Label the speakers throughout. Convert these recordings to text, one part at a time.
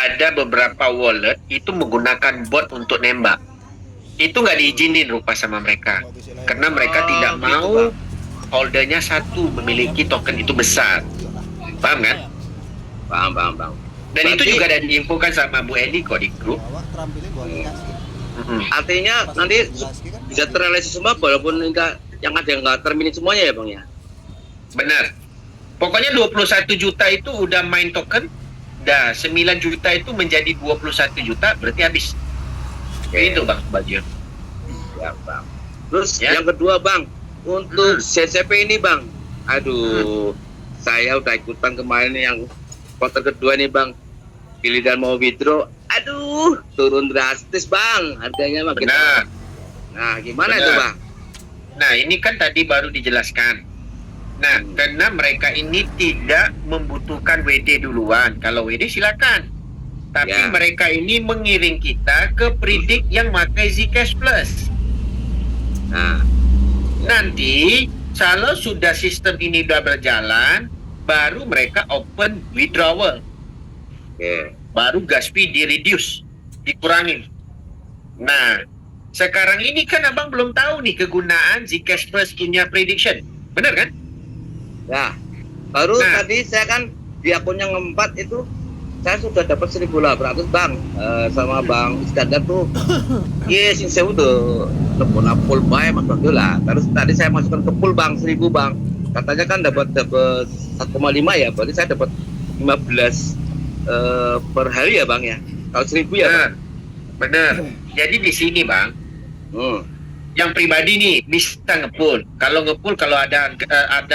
Speaker 1: ada beberapa wallet itu menggunakan bot untuk nembak. Itu nggak diizinin rupa sama mereka. Karena mereka tidak
Speaker 2: gitu,
Speaker 1: mau
Speaker 2: Bang.
Speaker 1: holdernya satu memiliki token itu besar. Paham kan?
Speaker 2: Bang.
Speaker 1: Dan itu
Speaker 2: Berarti-
Speaker 1: juga ada diinfokan sama Bu Eli kok di grup.
Speaker 2: Artinya nanti bisa terrealisasi semua walaupun enggak yang ada yang nggak termini semuanya ya Bang ya.
Speaker 1: Benar. Pokoknya 21 juta itu udah main token. Dah 9 juta itu menjadi 21 juta berarti habis. Itu Bang Bajir.
Speaker 2: Ya Bang. Terus
Speaker 1: Ya.
Speaker 2: yang kedua Bang, untuk CCP ini Bang, aduh, saya udah ikutan kemarin yang quarter kedua nih Bang, giliran mau withdraw, aduh, turun drastis Bang, harganya makin.
Speaker 1: Benar.
Speaker 2: Nah, gimana
Speaker 1: Benar.
Speaker 2: itu Bang?
Speaker 1: Nah, ini kan tadi baru dijelaskan. Nah, karena mereka ini tidak membutuhkan WD duluan. Kalau WD silakan. Tapi
Speaker 2: Ya.
Speaker 1: mereka ini mengiring kita ke Predict yang pakai Zcash Plus.
Speaker 2: Nah,
Speaker 1: Nanti, kalau sudah sistem ini sudah berjalan, baru mereka open withdrawal.
Speaker 2: oke.
Speaker 1: Baru gas fee di-reduce, dikurangin. Nah, sekarang ini kan abang belum tahu nih kegunaan Zcash Plus punya prediction. Benar kan?
Speaker 2: Ya, baru
Speaker 1: Nah.
Speaker 2: tadi saya kan di akun yang keempat itu saya sudah dapat 1.800 Bang, sama Bang Iskandar tuh. Yes, saya udah telepon full buy Mas Bang lah. Terus tadi saya masukkan ke pool Bang 1.000 Bang. Katanya kan dapat 1,5 ya, berarti saya dapat 15 per hari ya Bang ya. Kalau 1.000 ya Bang.
Speaker 1: Benar. Jadi di sini bang, yang pribadi nih bisa ngepool. Kalau ngepool kalau ada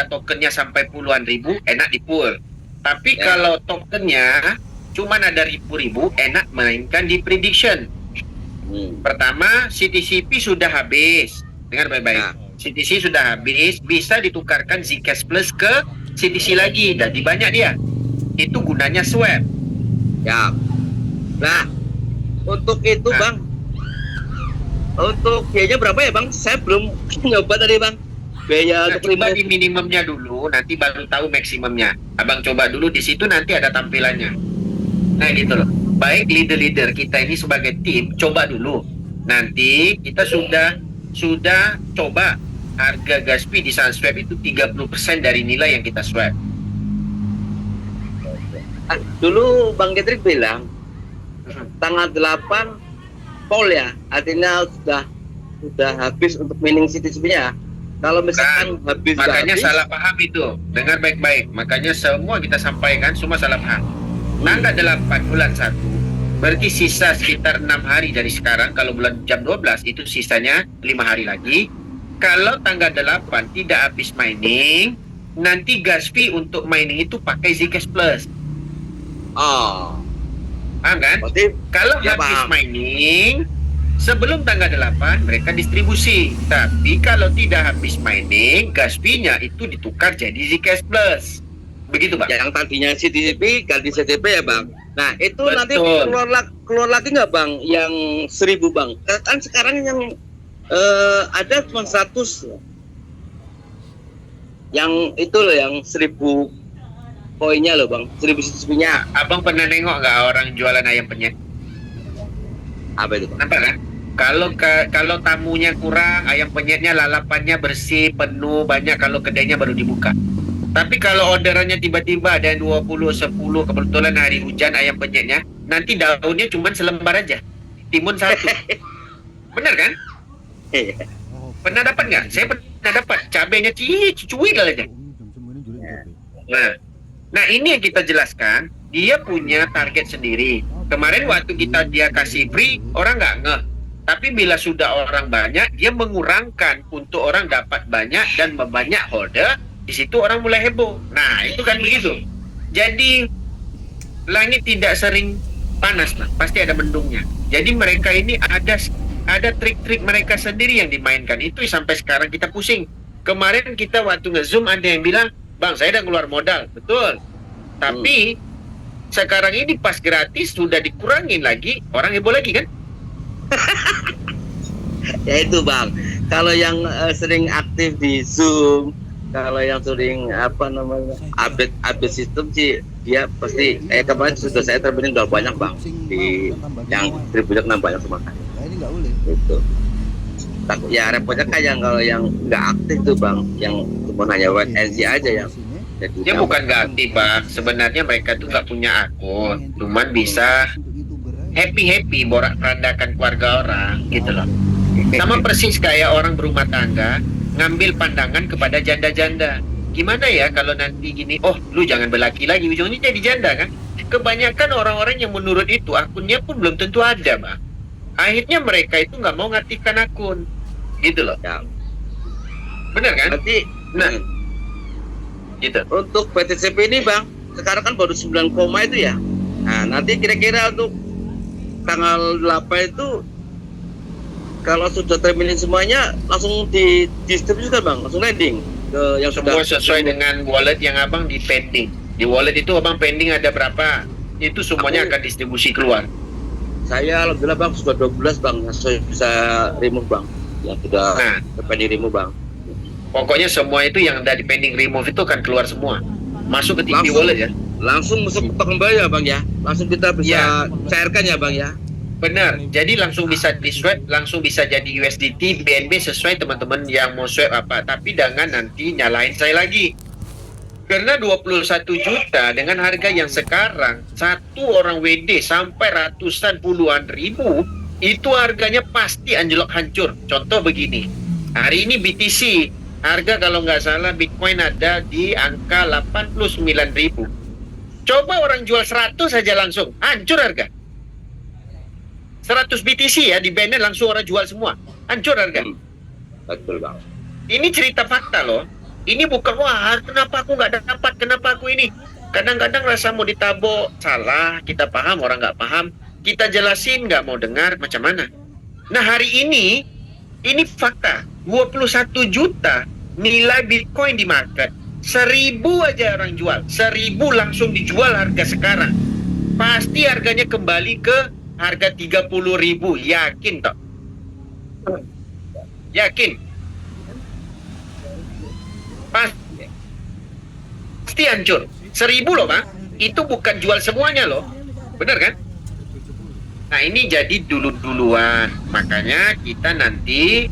Speaker 1: tokennya sampai puluhan ribu, enak di-pool. Tapi
Speaker 2: Ya.
Speaker 1: kalau tokennya cuman ada ribu-ribu, enak mainkan di prediction. Pertama, CTCP sudah habis. Dengar baik-baik.
Speaker 2: Nah.
Speaker 1: CTC sudah habis, bisa ditukarkan Zcash Plus ke CTC lagi. Jadi banyak dia. Itu gunanya swap.
Speaker 2: Ya. Nah, untuk itu
Speaker 1: Nah.
Speaker 2: Bang, untuk biayanya berapa ya Bang? Saya belum nyoba tadi Bang. Biaya
Speaker 1: Nah,
Speaker 2: untuk
Speaker 1: coba
Speaker 2: 5.
Speaker 1: di minimumnya dulu, nanti baru tahu maksimumnya. Abang coba dulu di situ, nanti ada tampilannya. Nah gitu loh. Baik leader-leader kita ini sebagai tim, coba dulu. Nanti kita sudah coba harga gas fee di Sunswap itu 30% dari nilai yang kita swap.
Speaker 2: Dulu Bang Getrik bilang tanggal 8 poll ya, artinya sudah habis untuk mining CTCP-nya. Kalau misalkan habis
Speaker 1: Makanya
Speaker 2: habis,
Speaker 1: salah paham itu. Dengar baik-baik. Makanya semua kita sampaikan, semua salah paham. Tanggal 8 bulan 1, berarti sisa sekitar 6 hari dari sekarang. Kalau bulan jam 12, itu sisanya 5 hari lagi. Kalau tanggal 8 tidak habis mining, nanti gas fee untuk mining itu pakai Zcash Plus.
Speaker 2: oh,
Speaker 1: Paham kan?
Speaker 2: berarti
Speaker 1: Kalau
Speaker 2: Ya,
Speaker 1: habis
Speaker 2: paham.
Speaker 1: mining, sebelum tanggal 8 mereka distribusi. Tapi kalau tidak habis mining, gas fee-nya itu ditukar jadi Zcash Plus. Begitu, Bang?
Speaker 2: yang tadinya CTCP ganti CTP ya Bang. Nah itu
Speaker 1: Betul.
Speaker 2: nanti keluar lagi nggak Bang yang 1.000 Bang? Kan sekarang yang ada cuma 100. Yang itu loh yang 1.000 poinnya loh Bang, 1.000 CTCP-nya.
Speaker 1: Abang pernah nengok nggak orang jualan ayam penyet?
Speaker 2: Apa itu Bang?
Speaker 1: Nampak kan? Kalau tamunya kurang, ayam penyetnya lalapannya bersih, penuh, banyak. Kalau kedainya baru dibuka. Tapi kalau orderannya tiba-tiba ada 20, 10, kebetulan hari hujan ayam penyetnya, nanti daunnya cuma selembar aja. Timun satu. Benar kan? Pernah dapat nggak? Saya pernah dapat. Cabenya cuit aja. Nah ini yang kita jelaskan. Dia punya target sendiri. Kemarin waktu dia kasih free, orang nggak ngeh. Tapi bila sudah orang banyak, dia mengurangkan untuk orang dapat banyak dan membanyak holder. Di situ orang mulai heboh. Nah itu kan begitu. Jadi langit tidak sering panas lah, pasti ada mendungnya. Jadi mereka ini ada trik-trik mereka sendiri yang dimainkan. Itu sampai sekarang kita pusing. Kemarin kita waktu nge-zoom ada yang bilang, Bang saya udah keluar modal. Betul. Tapi sekarang ini pas gratis sudah dikurangin lagi, orang heboh lagi kan?
Speaker 2: Ya itu Bang, kalau yang sering aktif di Zoom kalau yang sering apa namanya update sistem sih dia pasti kemarin sudah saya terbening udah banyak bang di yang tribunnya kena banyak semua kan itu takut ya repotnya kayak kalau yang nggak aktif tuh bang yang cuma hanya wait and see aja yang jadi
Speaker 1: Dia bukan nggak aktif bang, sebenarnya mereka tuh nggak punya akun, cuman bisa happy borak perandakan keluarga orang gitu loh. Sama persis kayak orang berumah tangga ngambil pandangan kepada janda-janda. Gimana ya kalau nanti gini, oh lu jangan berlaki lagi, ujungnya jadi janda kan? Kebanyakan orang-orang yang menurut itu akunnya pun belum tentu ada, bang. Akhirnya mereka itu nggak mau ngaktifkan akun, gitu loh.
Speaker 2: ya.
Speaker 1: Bener kan?
Speaker 2: Nanti
Speaker 1: Nah, gitu.
Speaker 2: untuk PTCP ini bang sekarang kan baru 9 koma itu ya. Nah nanti kira-kira untuk tanggal 8 itu kalau sudah terminin semuanya langsung didistribusikan bang, langsung landing ke yang
Speaker 1: Semua
Speaker 2: sudah
Speaker 1: sesuai dengan wallet yang abang di pending. Di wallet itu abang pending ada berapa? Itu semuanya akan distribusi keluar.
Speaker 2: saya alhamdulillah bang sudah 12 bang yang saya bisa remove bang, yang sudah
Speaker 1: Nah.
Speaker 2: pending remove bang.
Speaker 1: Pokoknya semua itu yang ada di pending remove itu akan keluar semua. Masuk ke TV
Speaker 2: Langsung.
Speaker 1: wallet ya.
Speaker 2: Langsung masuk ke token bayar bang ya, langsung kita bisa
Speaker 1: Ya.
Speaker 2: cairkan ya bang ya.
Speaker 1: Benar. Jadi langsung bisa di swap, langsung bisa jadi USDT, BNB sesuai teman-teman yang mau swap apa. Tapi jangan nanti nyalain saya lagi. Karena 21 juta dengan harga yang sekarang satu orang WD sampai ratusan puluhan ribu itu harganya pasti anjlok hancur. Contoh begini. Hari ini BTC harga kalau nggak salah Bitcoin ada di angka 89.000. Coba orang jual 100 saja langsung hancur harga. 100 BTC ya di bandnya langsung orang jual semua, hancur harga.
Speaker 2: Betul bang.
Speaker 1: Ini cerita fakta loh. Ini bukan wah kenapa aku nggak dapat, kenapa aku ini. Kadang-kadang rasa mau ditabok salah, kita paham orang nggak paham, kita jelasin nggak mau dengar macam mana. Nah hari ini fakta 21 juta nilai Bitcoin di market, 1.000 aja orang jual, 1.000 langsung dijual harga sekarang. Pasti harganya kembali ke harga 30.000, yakin toh? Yakin? Pasti hancur. 1.000 loh bang, itu bukan jual semuanya loh, bener kan? Nah ini jadi dulu-duluan, makanya kita nanti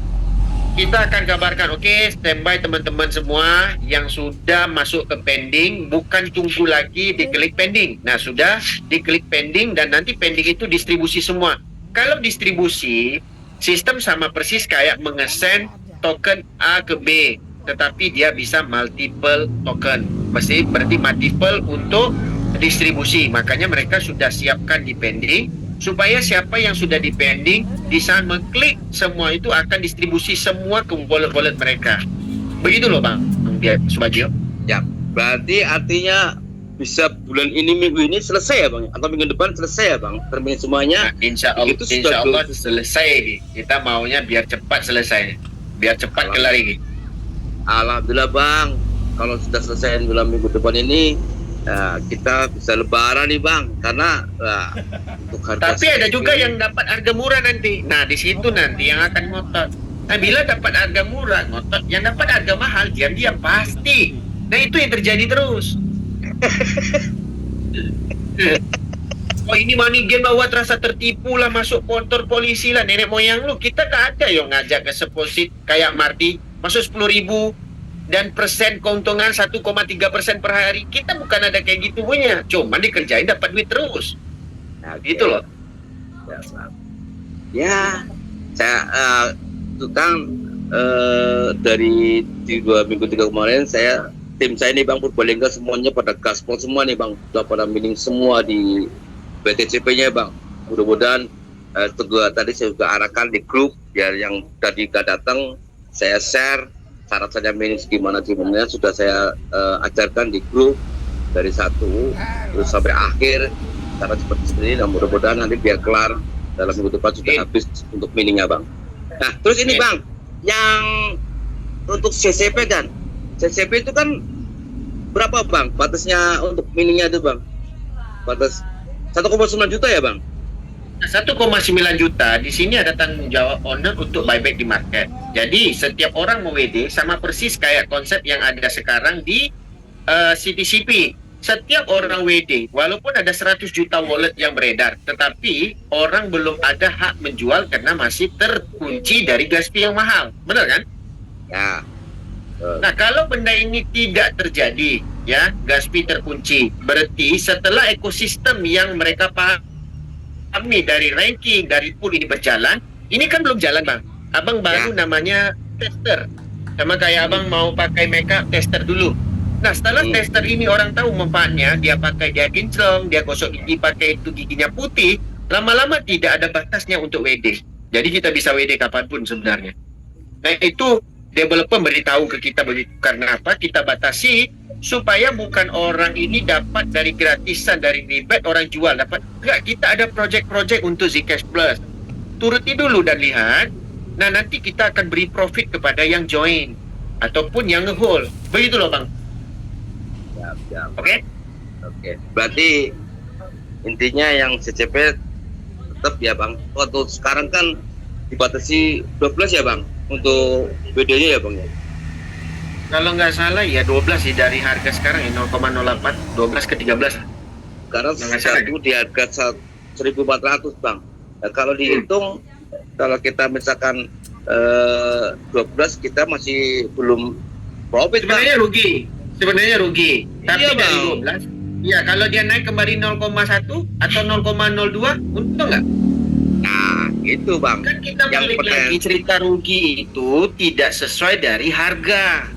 Speaker 1: kita akan kabarkan, oke, standby teman-teman semua yang sudah masuk ke pending, bukan tunggu lagi diklik pending. Nah sudah diklik pending dan nanti pending itu distribusi semua. Kalau distribusi, sistem sama persis kayak mengesend token A ke B, tetapi dia bisa multiple token. Berarti multiple untuk distribusi. Makanya mereka sudah siapkan di pending supaya siapa yang sudah di pending bisa mengklik semua itu akan distribusi semua ke wallet-wallet mereka. Begitu loh bang, Subagio.
Speaker 2: Ya, berarti artinya bisa bulan ini minggu ini selesai ya bang, atau minggu depan selesai ya bang, termin semuanya.
Speaker 1: Nah, insya Allah selesai. Kita maunya biar cepat selesai, biar cepat kelar ini.
Speaker 2: Alhamdulillah bang, kalau sudah selesai dalam minggu depan ini kita bisa lebaran nih bang, karena untuk harga.
Speaker 1: Tapi ada juga yang dapat harga murah nanti. Nah di situ nanti yang akan ngotot. Nah bila dapat harga murah ngotot, yang dapat harga mahal diam-diam pasti. Nah itu yang terjadi terus. Oh ini money game lah, buat rasa tertipu lah, masuk kantor polisi lah, nenek moyang lu. Kita gak ada yang ngajak ke deposit kayak Marty masuk 10.000 dan persen keuntungan 1,3% per hari. Kita bukan ada kayak gitu punya, cuma dikerjain dapat duit terus. Nah gitu loh.
Speaker 2: Ya, saya tukang dari 2 minggu 3 kemarin tim saya nih bang Purbalingga semuanya pada gaspol semua nih bang, sudah pada mining semua di BTCP-nya bang. Mudah-mudahan tadi saya juga arahkan di grup biar yang tadi gak datang saya share syarat-syaratnya mining gimana sudah saya ajarkan di grup dari 1 terus sampai akhir cara seperti ini. Dan mudah-mudahan nanti biar kelar dalam minggu depan sudah habis untuk miningnya bang. Nah terus ini bang, yang untuk CCP kan, CCP itu kan berapa bang batasnya untuk miningnya itu bang? Batas 1,9 juta ya bang?
Speaker 1: 1,9 juta di sini ada tanggung jawab owner untuk buyback di market. Jadi setiap orang mau WD sama persis kayak konsep yang ada sekarang di CTCP. Setiap orang WD, walaupun ada 100 juta wallet yang beredar, tetapi orang belum ada hak menjual karena masih terkunci dari gas fee yang mahal. Benar kan?
Speaker 2: Ya.
Speaker 1: Nah, kalau benda ini tidak terjadi, ya, gas fee terkunci, berarti setelah ekosistem yang mereka pahami dari ranking, dari pool ini berjalan, ini kan belum jalan, Bang. Abang baru namanya tester. Sama kayak abang mau pakai makeup, tester dulu. Nah, setelah tester ini orang tahu manfaatnya, dia pakai, dia kinclong, dia gosok gigi pakai itu giginya putih, lama-lama tidak ada batasnya untuk WD. Jadi kita bisa WD kapanpun sebenarnya. Nah, itu developer beritahu ke kita begitu. Karena apa? Kita batasi supaya bukan orang ini dapat dari gratisan, dari rebate orang jual dapat. Enggak, kita ada project-project untuk Zcash Plus. Turuti dulu dan lihat. Nah, nanti kita akan beri profit kepada yang join ataupun yang nge-hold. Begitu loh, Bang. Oke?
Speaker 2: Oke. Berarti intinya yang CCP tetap ya, Bang. Waktu sekarang kan dibatasi 12 ya, Bang, untuk BD-nya ya, Bang ya.
Speaker 1: Kalau nggak salah ya 12 sih dari harga sekarang ya 0,08, 12 ke 13.
Speaker 2: Karena satu di harga 1.400, Bang. Nah, kalau dihitung, kalau kita misalkan 12 kita masih belum profit, Bang.
Speaker 1: Sebenarnya rugi. Tapi
Speaker 2: Iya,
Speaker 1: dari
Speaker 2: Bang.
Speaker 1: 12, ya kalau dia naik kembali 0,1 atau 0,02, untung nggak?
Speaker 2: Nah, itu, Bang.
Speaker 1: Kan kita
Speaker 2: Yang
Speaker 1: balik lagi cerita rugi itu tidak sesuai dari harga.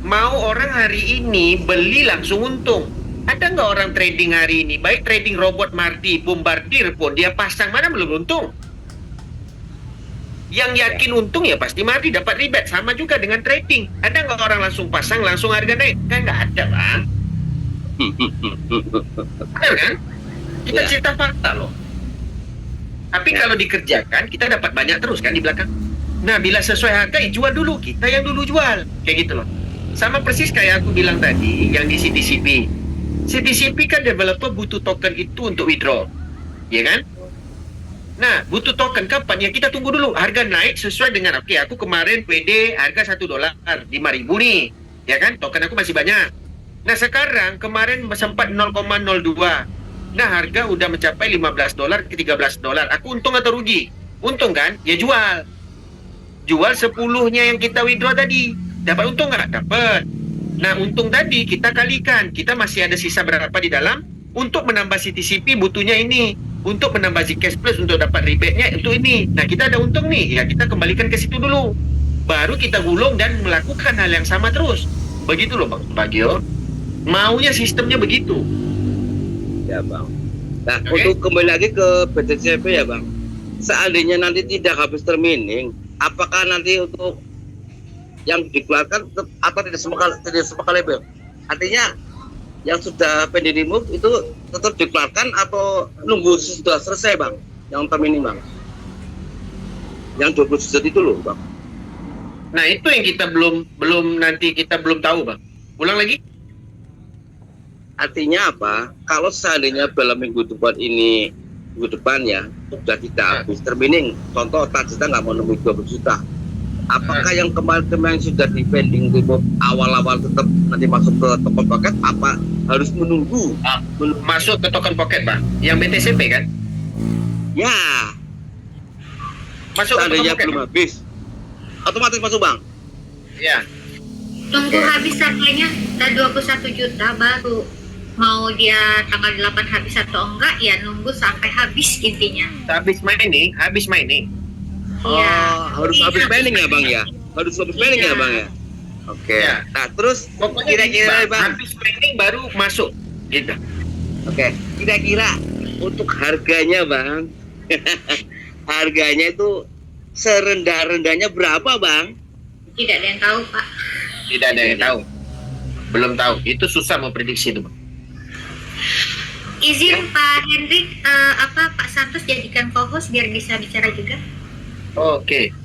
Speaker 1: Mau orang hari ini beli langsung untung. Ada nggak orang trading hari ini? Baik trading robot Mardi, Bombardier pun dia pasang mana belum untung. Yang yakin untung ya pasti Mardi dapat rebate. Sama juga dengan trading. Ada nggak orang langsung pasang langsung harga naik? Kan nggak ada, Bang. Benar kan? Kita
Speaker 2: Ya.
Speaker 1: cerita fakta loh. Tapi kalau dikerjakan kita dapat banyak terus kan di belakang. Nah, bila sesuai harga ya jual dulu, kita yang dulu jual. Kayak gitu loh. Sama persis kayak aku bilang tadi yang di CTCP. CTCP kan developer butuh token itu untuk withdraw. Ya kan? Nah, butuh token kapan? Ya kita tunggu dulu. Harga naik sesuai dengan, oke, aku kemarin PD harga $1, 5.000 nih. Ya kan? Token aku masih banyak. Nah, sekarang kemarin sempat 0,02. Nah, harga udah mencapai $15 ke $13. Aku untung atau rugi? Untung kan? Ya jual. Jual 10-nya yang kita withdraw tadi. Dapat untung nggak? Dapat. Nah, untung tadi kita kalikan. Kita masih ada sisa berapa di dalam? Untuk menambah CTCP butuhnya ini. Untuk menambah Zcash Plus untuk dapat rebate-nya itu ini. Nah, kita ada untung nih. Ya, kita kembalikan ke situ dulu. Baru kita gulung dan melakukan hal yang sama terus. Begitu loh, Bang Bagio. Maunya sistemnya begitu.
Speaker 2: Ya, Bang. Nah,
Speaker 1: Oke.
Speaker 2: untuk kembali lagi ke BTCP ya, Bang. Seandainya nanti tidak habis termining, apakah nanti untuk yang dikeluarkan tetap atau tidak semua label? Artinya yang sudah pending remove itu tetap dikeluarkan atau nunggu sudah selesai, Bang? Yang termining, Bang. Yang 20 juta itu loh, Bang.
Speaker 1: Nah, itu yang kita belum tahu, Bang. Ulang lagi?
Speaker 2: Artinya apa? Kalau seandainya dalam minggu depan ya sudah tidak habis termining, contoh Tajita nggak mau nunggu 20 juta, apakah yang kemarin sudah di pending remove awal-awal tetap nanti masuk ke token pocket, apa harus menunggu?
Speaker 1: Masuk ke token pocket, Bang. Yang BTCP kan?
Speaker 2: Ya,
Speaker 1: Masuk ke token
Speaker 2: seandainya
Speaker 1: pocket.
Speaker 2: belum habis, otomatis masuk, Bang.
Speaker 1: Ya.
Speaker 3: Tunggu habis harganya 21 juta baru mau dia tanggal 8 habis atau enggak, ya nunggu sampai habis intinya.
Speaker 1: Habis mining.
Speaker 3: Iya.
Speaker 2: Harus
Speaker 3: Iya,
Speaker 2: habis pending ya, Bang ya? Harus habis pending ya,
Speaker 3: Iya.
Speaker 2: Bang ya? Oke.
Speaker 1: Ya.
Speaker 2: Nah, terus
Speaker 1: Pokoknya
Speaker 2: kira-kira,
Speaker 1: Bang,
Speaker 2: Bang.
Speaker 1: habis mining baru masuk. Gitu.
Speaker 2: Oke, kira-kira untuk harganya, Bang, harganya itu serendah-rendahnya berapa, Bang?
Speaker 3: Tidak ada yang tahu, Pak.
Speaker 1: Tidak ada yang tahu. Belum tahu. Itu susah memprediksi itu, Bang.
Speaker 3: Izin Pak Hendrik, Pak Santos jadikan co-host biar bisa bicara juga.
Speaker 1: Oke.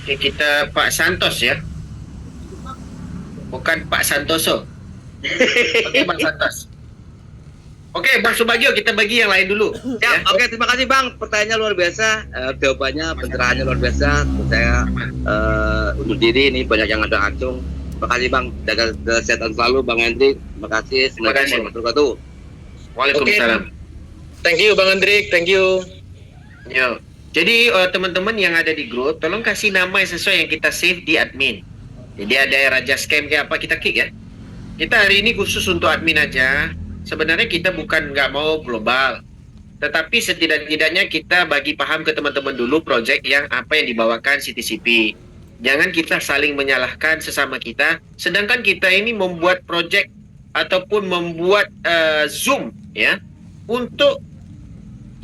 Speaker 1: Oke, kita Pak Santos ya. Bukan Pak Santoso. Oke, Pak Santos. Oke, Bang Subagio, kita bagi yang lain dulu.
Speaker 2: Ya, oke, terima kasih Bang. Pertanyaannya luar biasa, jawabannya, pencerahannya luar biasa. Saya undur diri, ini banyak yang ada acung. Terima kasih Bang, jaga kesehatan selalu Bang Hendrik. Terima kasih.
Speaker 1: Terima kasih.
Speaker 2: Assalamualaikum warahmatullahi wabarakatuh.
Speaker 1: Waalaikumsalam.
Speaker 4: Thank you Bang Hendrik, thank you.
Speaker 1: Yo. Jadi teman-teman yang ada di grup, tolong kasih nama yang sesuai yang kita save di admin. Jadi ada Raja Scam kayak apa, kita kick ya. Kita hari ini khusus untuk admin aja. Sebenarnya kita bukan nggak mau global, tetapi setidak-tidaknya kita bagi paham ke teman-teman dulu project yang apa yang dibawakan CTCP. Jangan kita saling menyalahkan sesama kita, sedangkan kita ini membuat project ataupun membuat Zoom ya untuk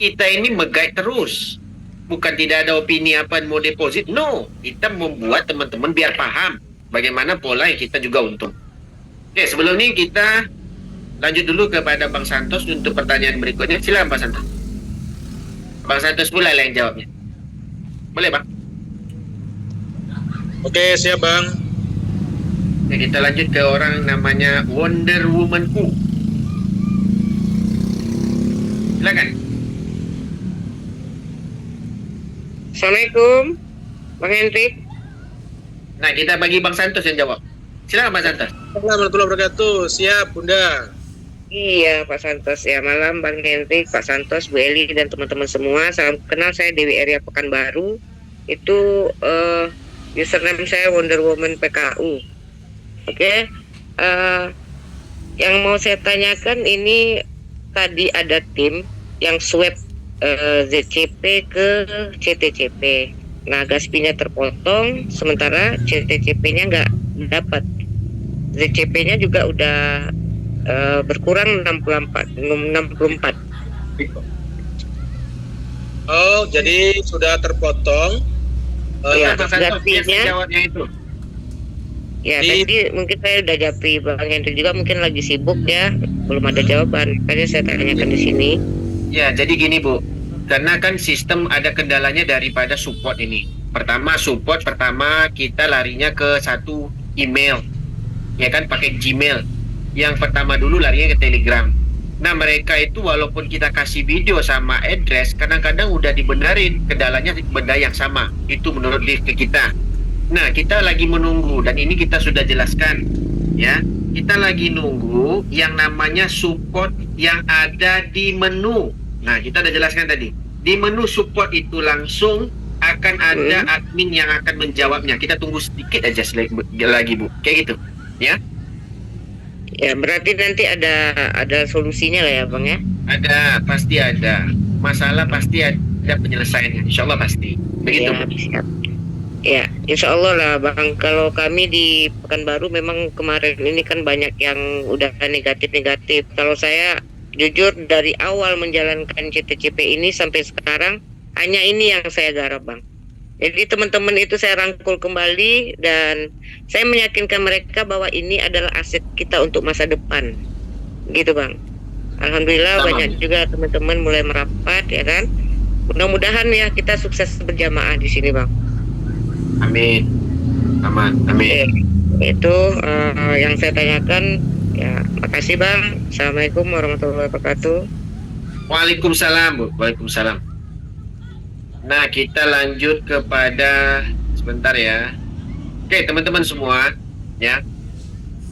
Speaker 1: kita ini me-guide terus. Bukan tidak ada opini apa mau deposit, no. Kita membuat teman-teman biar paham bagaimana pola yang kita juga untung. Oke, sebelum ini kita lanjut dulu kepada Bang Santos untuk pertanyaan berikutnya. Silakan Bang Santos. Bang Santos pula yang jawabnya. Boleh Bang?
Speaker 4: Oke, siap Bang.
Speaker 1: Oke, kita lanjut ke orang namanya Wonder Woman Ku. Silakan.
Speaker 5: Assalamualaikum, Bang Hendrik.
Speaker 1: Nah, kita bagi Bang Santos yang jawab. Silakan Bang Santos.
Speaker 4: Assalamualaikum warahmatullahi wabarakatuh. Siap Bunda.
Speaker 5: Iya, Pak Santos. Ya, malam Bang Hendrik, Pak Santos, Bu Eli, dan teman-teman semua. Salam kenal, saya Dewi Area Pekanbaru. Itu username saya Wonder Woman PKU. Oke. Yang mau saya tanyakan ini, tadi ada tim yang swab ZCP ke CTCP. Nah, gaspinya terpotong, sementara CTCP-nya nggak dapat. ZCP-nya juga udah berkurang 64.
Speaker 4: Oh, jadi sudah terpotong.
Speaker 5: Iya,
Speaker 1: Bang Santos, biar saya
Speaker 5: gaspinya.
Speaker 1: jawabnya itu.
Speaker 5: Ya,
Speaker 4: Di-
Speaker 5: tadi mungkin saya udah japri, Bang Hendrik juga mungkin lagi sibuk ya, belum ada jawaban. Makanya saya tanyakan di sini.
Speaker 1: Ya, jadi gini Bu, karena kan sistem ada kendalanya daripada support ini. Pertama kita larinya ke satu email, ya kan, pakai Gmail. Yang pertama dulu larinya ke Telegram. Nah, mereka itu walaupun kita kasih video sama address, kadang-kadang udah dibenerin kendalanya benda yang sama. Itu menurut lift ke kita. Nah, kita lagi menunggu dan ini kita sudah jelaskan, ya. Kita lagi nunggu yang namanya support yang ada di menu. Nah, kita udah jelaskan tadi. Di menu support itu langsung akan ada admin yang akan menjawabnya. Kita tunggu sedikit aja lagi, Bu. Kayak gitu, ya.
Speaker 5: Ya, berarti nanti ada solusinya lah ya, Bang ya.
Speaker 1: Ada, pasti ada. Masalah pasti ada penyelesaiannya. Insya Allah pasti. Begitu,
Speaker 5: Ya,
Speaker 1: Bu.
Speaker 5: siap. Ya, insya Allah lah Bang. Kalau kami di Pekanbaru memang kemarin ini kan banyak yang udah negatif-negatif. Kalau saya jujur dari awal menjalankan CTCP ini sampai sekarang hanya ini yang saya garap, Bang. Jadi teman-teman itu saya rangkul kembali dan saya meyakinkan mereka bahwa ini adalah aset kita untuk masa depan. Gitu, Bang. Alhamdulillah
Speaker 1: Sama.
Speaker 5: banyak juga teman-teman mulai merapat ya kan. Mudah-mudahan ya kita sukses berjamaah di sini, Bang.
Speaker 1: Amin. Aman. Amin.
Speaker 5: Itu yang saya tanyakan. Ya, makasih Bang. Assalamualaikum warahmatullahi wabarakatuh.
Speaker 1: Waalaikumsalam, Bu. Waalaikumsalam. Nah, kita lanjut kepada sebentar ya. Oke, teman-teman semua, ya.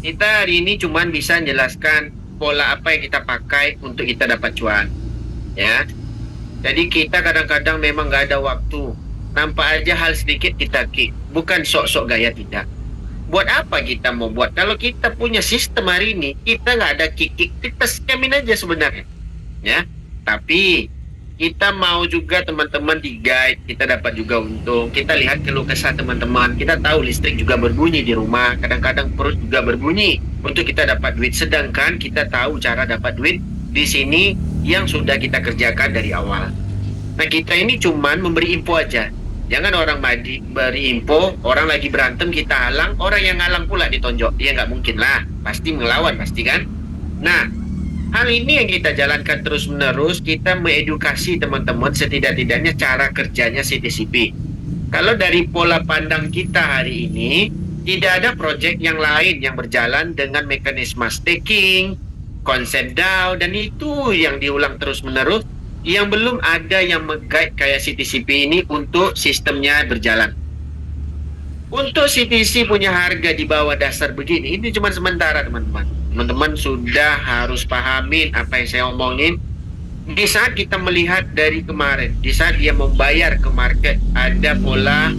Speaker 1: Kita hari ini cuman bisa menjelaskan pola apa yang kita pakai untuk kita dapat cuan, ya. Jadi kita kadang-kadang memang nggak ada waktu. Nampak aja hal sedikit kita kick. Bukan sok-sok gaya, tidak. Buat apa kita mau buat? Kalau kita punya sistem hari ini, kita nggak ada kick-kick, kita scamin aja sebenarnya, ya. Tapi kita mau juga teman-teman di guide, kita dapat juga untung. Kita lihat keluh kesah teman-teman, kita tahu listrik juga berbunyi di rumah, kadang-kadang perut juga berbunyi untuk kita dapat duit. Sedangkan kita tahu cara dapat duit di sini yang sudah kita kerjakan dari awal. Nah, kita ini cuman memberi info aja. Jangan orang beri info, orang lagi berantem kita halang, orang yang ngalang pula ditonjok. Ya nggak mungkin lah, pasti melawan pasti kan. Nah, hal ini yang kita jalankan terus-menerus, kita mengedukasi teman-teman setidak-tidaknya cara kerjanya CTCP. Kalau dari pola pandang kita hari ini, tidak ada proyek yang lain yang berjalan dengan mekanisme staking, konsep DAO, dan itu yang diulang terus-menerus, yang belum ada yang meng-guide kayak CTCP ini untuk sistemnya berjalan. Untuk CTC punya harga di bawah dasar begini, ini cuma sementara teman-teman. Teman-teman sudah harus pahamin apa yang saya omongin. Di saat kita melihat dari kemarin, di saat dia membayar ke market, ada pola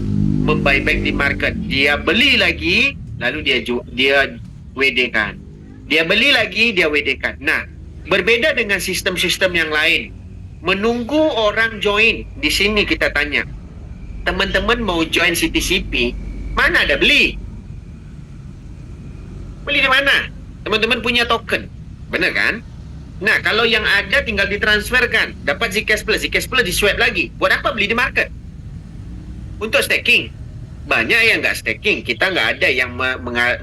Speaker 1: membuyback di market. Dia beli lagi, lalu dia WD-kan. Dia beli lagi, dia WD-kan. Nah, berbeda dengan sistem-sistem yang lain. Menunggu orang join, di sini kita tanya, teman-teman mau join CTCP, mana ada beli? Beli di mana? Teman-teman punya token, benar kan? Nah, kalau yang ada tinggal ditransferkan, dapat Zcash Plus di swipe lagi. Buat apa beli di market? Untuk staking. Banyak yang nggak staking. Kita nggak ada yang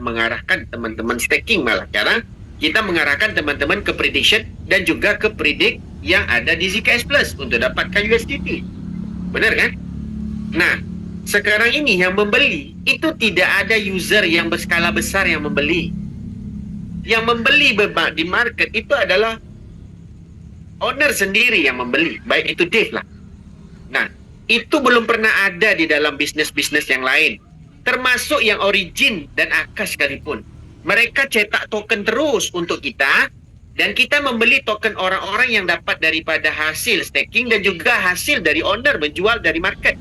Speaker 1: mengarahkan teman-teman staking, malah sekarang kita mengarahkan teman-teman ke prediction dan juga ke predict yang ada di Zcash Plus untuk dapatkan USDT. Benar kan? Nah, sekarang ini yang membeli itu tidak ada user yang berskala besar yang membeli. Yang membeli di market itu adalah owner sendiri yang membeli, baik itu Dave lah. Nah, itu belum pernah ada di dalam bisnis-bisnis yang lain, termasuk yang Origin dan Akash sekalipun. Mereka cetak token terus untuk kita, dan kita membeli token orang-orang yang dapat daripada hasil staking dan juga hasil dari owner menjual dari market.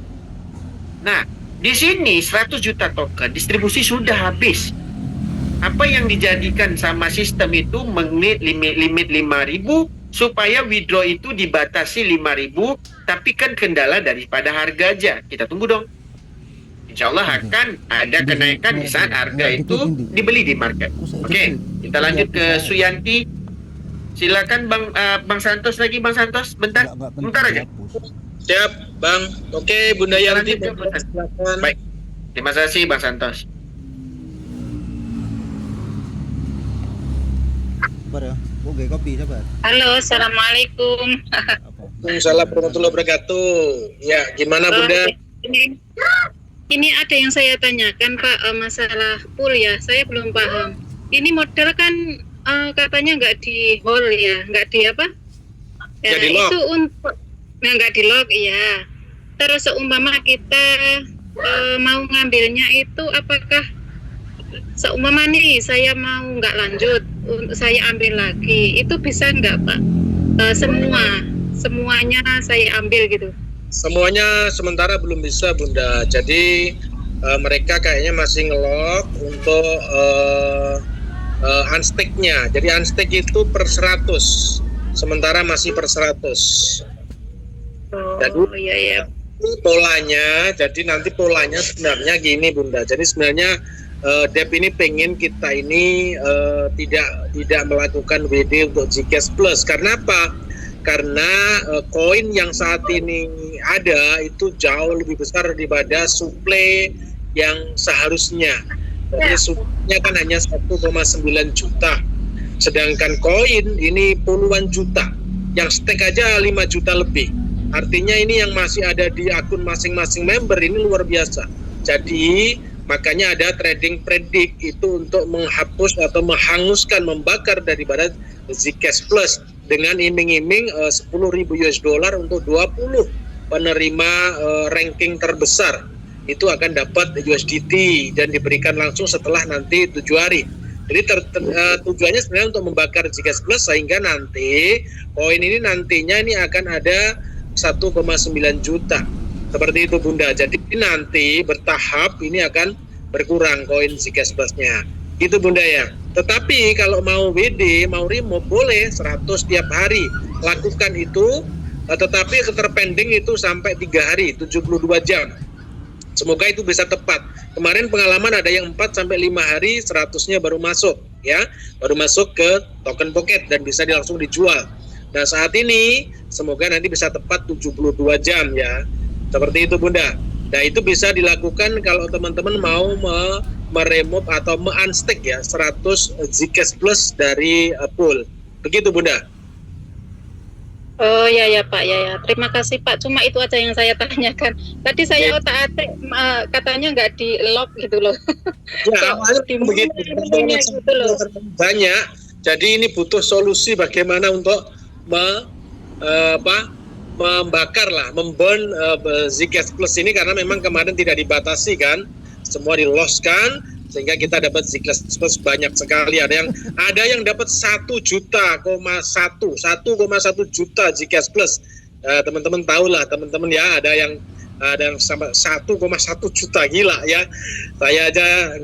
Speaker 1: Nah, di sini 100 juta token distribusi sudah habis. Apa yang dijadikan sama sistem itu limit 5.000 supaya withdraw itu dibatasi 5.000, tapi kan kendala daripada harga aja. Kita tunggu dong. Insya Allah akan ada kenaikan di saat harga itu dibeli di market. Oke, kita lanjut ke Suyanti. Silakan Bang Santos lagi, Bang Santos. Bentar aja.
Speaker 4: Siap, Bang. Oke, Bunda Yanti.
Speaker 1: Baik, terima kasih Bang Santos.
Speaker 6: Oke, kopi sabar.
Speaker 7: Halo, assalamualaikum.
Speaker 4: Waalaikumsalam warahmatullahi wabarakatuh. Ya, gimana Bunda?
Speaker 7: Ini ada yang saya tanyakan Pak, masalah pool ya. Saya belum paham. Ini modal kan katanya nggak di hold ya, nggak di apa? Ya,
Speaker 4: Nggak di lock.
Speaker 7: itu untuk nggak di lock ya. Terus seumpama kita mau ngambilnya itu, apakah seumpama nih saya mau nggak lanjut, saya ambil lagi, itu bisa nggak Pak? Semuanya saya ambil gitu.
Speaker 4: Semuanya sementara belum bisa Bunda. Jadi mereka kayaknya masih ngelock untuk unstake-nya. Jadi unstake itu per 100. Sementara masih per 100. Jadi
Speaker 7: Iya.
Speaker 4: polanya, jadi nanti polanya sebenarnya gini Bunda. Jadi sebenarnya Dep ini pengen kita ini tidak melakukan WD untuk Zcash Plus. Karena apa? Karena koin yang saat ini ada itu jauh lebih besar daripada suplai yang seharusnya. Jadi suplainya kan hanya 1,9 juta. Sedangkan koin ini puluhan juta. Yang stake aja 5 juta lebih. Artinya ini yang masih ada di akun masing-masing member ini luar biasa. Jadi makanya ada trading predict itu untuk menghapus atau menghanguskan, membakar daripada Zcash Plus dengan iming-iming 10.000 US dollar untuk 20 penerima ranking terbesar. Itu akan dapat USDT dan diberikan langsung setelah nanti 7 hari. Jadi tujuannya sebenarnya untuk membakar Zcash Plus sehingga nanti koin ini nantinya ini akan ada 1,9 juta. Seperti itu Bunda. Jadi nanti bertahap ini akan berkurang koin Zcash Plus-nya. Gitu Bunda ya. Tetapi kalau mau WD, mau remove boleh 100 tiap hari. Lakukan itu, tetapi terpending itu sampai 3 hari, 72 jam. Semoga itu bisa tepat. Kemarin pengalaman ada yang 4 sampai 5 hari 100-nya baru masuk ya. Baru masuk ke token pocket dan bisa langsung dijual. Nah, saat ini semoga nanti bisa tepat 72 jam ya. Seperti itu Bunda. Nah, itu bisa dilakukan kalau teman-teman mau meremove atau me-unstake ya 100 Zcash Plus dari pool. Begitu Bunda.
Speaker 7: Oh ya Pak, ya. Terima kasih Pak. Cuma itu aja yang saya tanyakan. Tadi saya otak-atik katanya nggak di lock gitu loh.
Speaker 4: Ya, awalnya begitu.
Speaker 7: Gitu loh.
Speaker 4: Banyak Jadi ini butuh solusi bagaimana untuk membakar lah, memburn Zcash Plus ini, karena memang kemarin tidak dibatasi kan, semua diloskan sehingga kita dapat Zcash Plus banyak sekali. Ada yang dapat 1,1 juta Zcash Plus. Teman-teman tahu lah teman-teman ya, ada yang sampai 1,1 juta, gila ya. Saya aja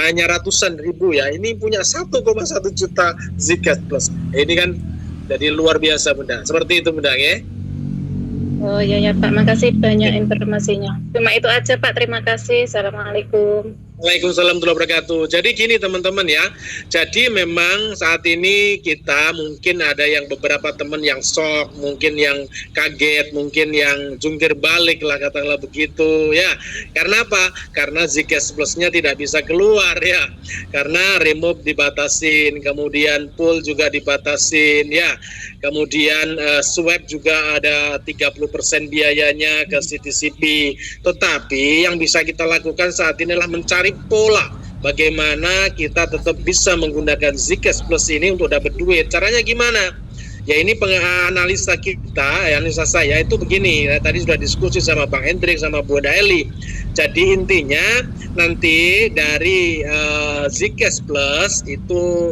Speaker 4: hanya ratusan ribu ya. Ini punya 1,1 juta Zcash Plus. Ini kan jadi luar biasa Bunda. Seperti itu Bunda ya.
Speaker 7: Oh ya Pak, makasih banyak informasinya. Cuma itu aja Pak, terima kasih. Assalamualaikum.
Speaker 4: Waalaikumsalam warahmatullahi wabarakatuh. Jadi gini teman-teman ya, jadi memang saat ini kita mungkin ada yang beberapa teman yang shock, mungkin yang kaget, mungkin yang jungkir balik lah katakanlah begitu ya. Karena apa? Karena Zcash Plus-nya tidak bisa keluar ya, karena remove dibatasin, kemudian pool juga dibatasin ya, kemudian swap juga ada 30% biayanya ke CTCP. Tetapi yang bisa kita lakukan saat ini adalah mencari pola bagaimana kita tetap bisa menggunakan Zcash Plus ini untuk dapat duit. Caranya gimana? Ya ini analisa kita, analisa saya itu begini. Tadi sudah diskusi sama Bang Hendrik sama Bu Daeli. Jadi intinya nanti dari Zcash Plus itu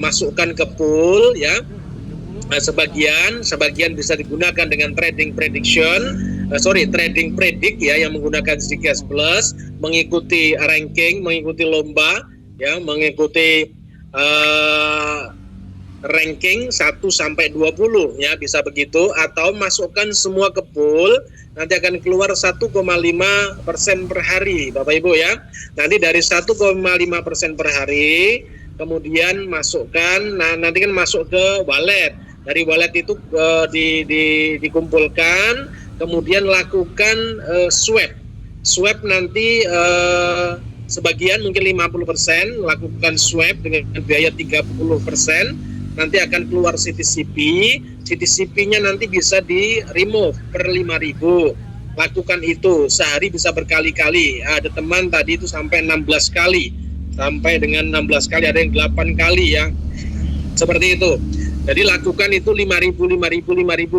Speaker 4: masukkan ke pool ya. Sebagian bisa digunakan dengan trading predict ya, yang menggunakan Zcash Plus, mengikuti ranking, mengikuti lomba ya, mengikuti ranking 1 sampai 20 ya, bisa begitu, atau masukkan semua ke pool, nanti akan keluar 1,5% per hari Bapak Ibu ya. Nanti dari 1,5% per hari kemudian masukkan, nanti kan masuk ke wallet. Dari wallet itu dikumpulkan, kemudian lakukan swap nanti sebagian mungkin 50% lakukan swap dengan biaya 30%, nanti akan keluar CTCP-nya nanti bisa di remove per 5.000. Lakukan itu sehari bisa berkali-kali. Ada teman tadi itu sampai 16 kali, sampai dengan 16 kali, ada yang 8 kali ya, seperti itu. Jadi lakukan itu 5.000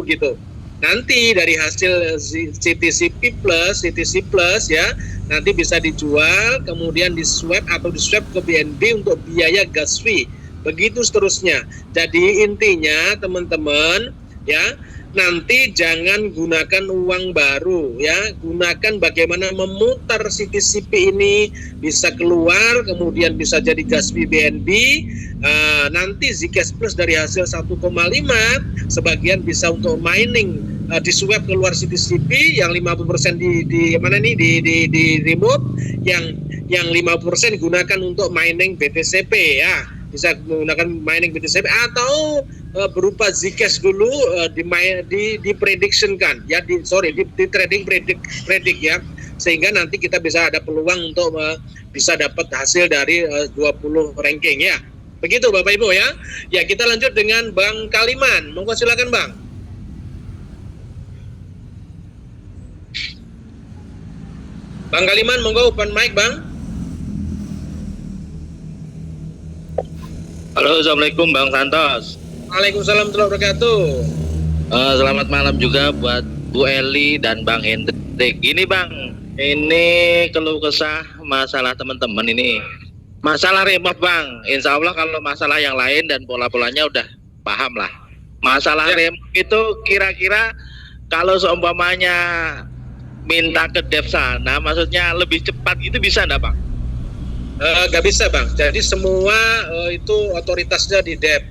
Speaker 4: gitu. Nanti dari hasil CTCP Plus, CTC Plus ya, nanti bisa dijual, kemudian di swap atau di swap ke BNB untuk biaya gas fee. Begitu seterusnya. Jadi intinya teman-teman ya, nanti jangan gunakan uang baru ya, gunakan bagaimana memutar CTCP ini bisa keluar, kemudian bisa jadi gas fee BNB. Nanti Zcash Plus dari hasil 1,5 sebagian bisa untuk mining, di swap keluar CTCP, yang 50% di remove, yang 50% digunakan untuk mining BTCP ya, bisa menggunakan mining BTCP atau berupa Zcash dulu dipredictionkan ya, di trading predict ya, sehingga nanti kita bisa ada peluang untuk bisa dapat hasil dari 20 ranking ya. Begitu Bapak Ibu ya. Ya, kita lanjut dengan Bang Kaliman. Monggo silakan Bang. Bang Kaliman, monggo open mic Bang.
Speaker 8: Halo, Assalamualaikum Bang Santos.
Speaker 4: Waalaikumsalam warahmatullahi wabarakatuh.
Speaker 8: Selamat malam juga buat Bu Eli dan Bang Hendrik. Ini Bang, ini keluh kesah masalah teman-teman ini. Masalah remove Bang, insya Allah kalau masalah yang lain dan pola-polanya udah paham lah. Masalah remove itu kira-kira kalau seumpamanya minta ke dev sana, maksudnya lebih cepat itu bisa enggak Bang?
Speaker 4: Gak bisa Bang, jadi semua itu otoritasnya di dev.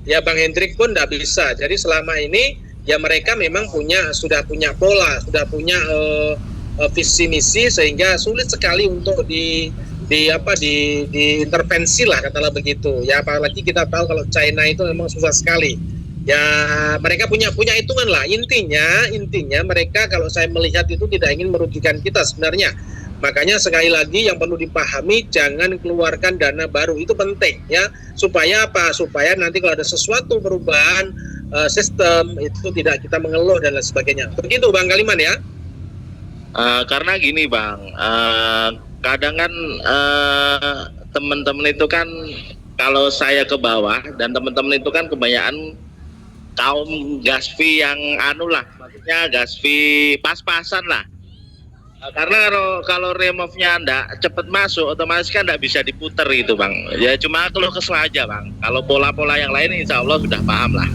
Speaker 4: Ya Bang Hendrik pun gak bisa, jadi selama ini ya mereka memang sudah punya pola, sudah punya visi misi, sehingga sulit sekali untuk diintervensi lah katalah begitu ya. Apalagi kita tahu kalau China itu memang susah sekali ya, mereka punya hitungan lah. Intinya mereka kalau saya melihat itu tidak ingin merugikan kita sebenarnya. Makanya sekali lagi yang perlu dipahami, jangan keluarkan dana baru, itu penting ya, supaya apa? Supaya nanti kalau ada sesuatu perubahan sistem itu tidak kita mengeluh dan lain sebagainya. Begitu Bang Kaliman ya.
Speaker 8: Karena gini Bang, kadang kan teman-teman itu kan kalau saya ke bawah dan teman-teman itu kan kebanyakan kaum gas fee yang maksudnya gas fee pas-pasan lah. Karena kalau remove-nya ndak cepet masuk, otomatis kan ndak bisa diputer gitu bang. Ya cuma keluh kesel aja bang. Kalau pola-pola yang lain insya Allah sudah paham lah.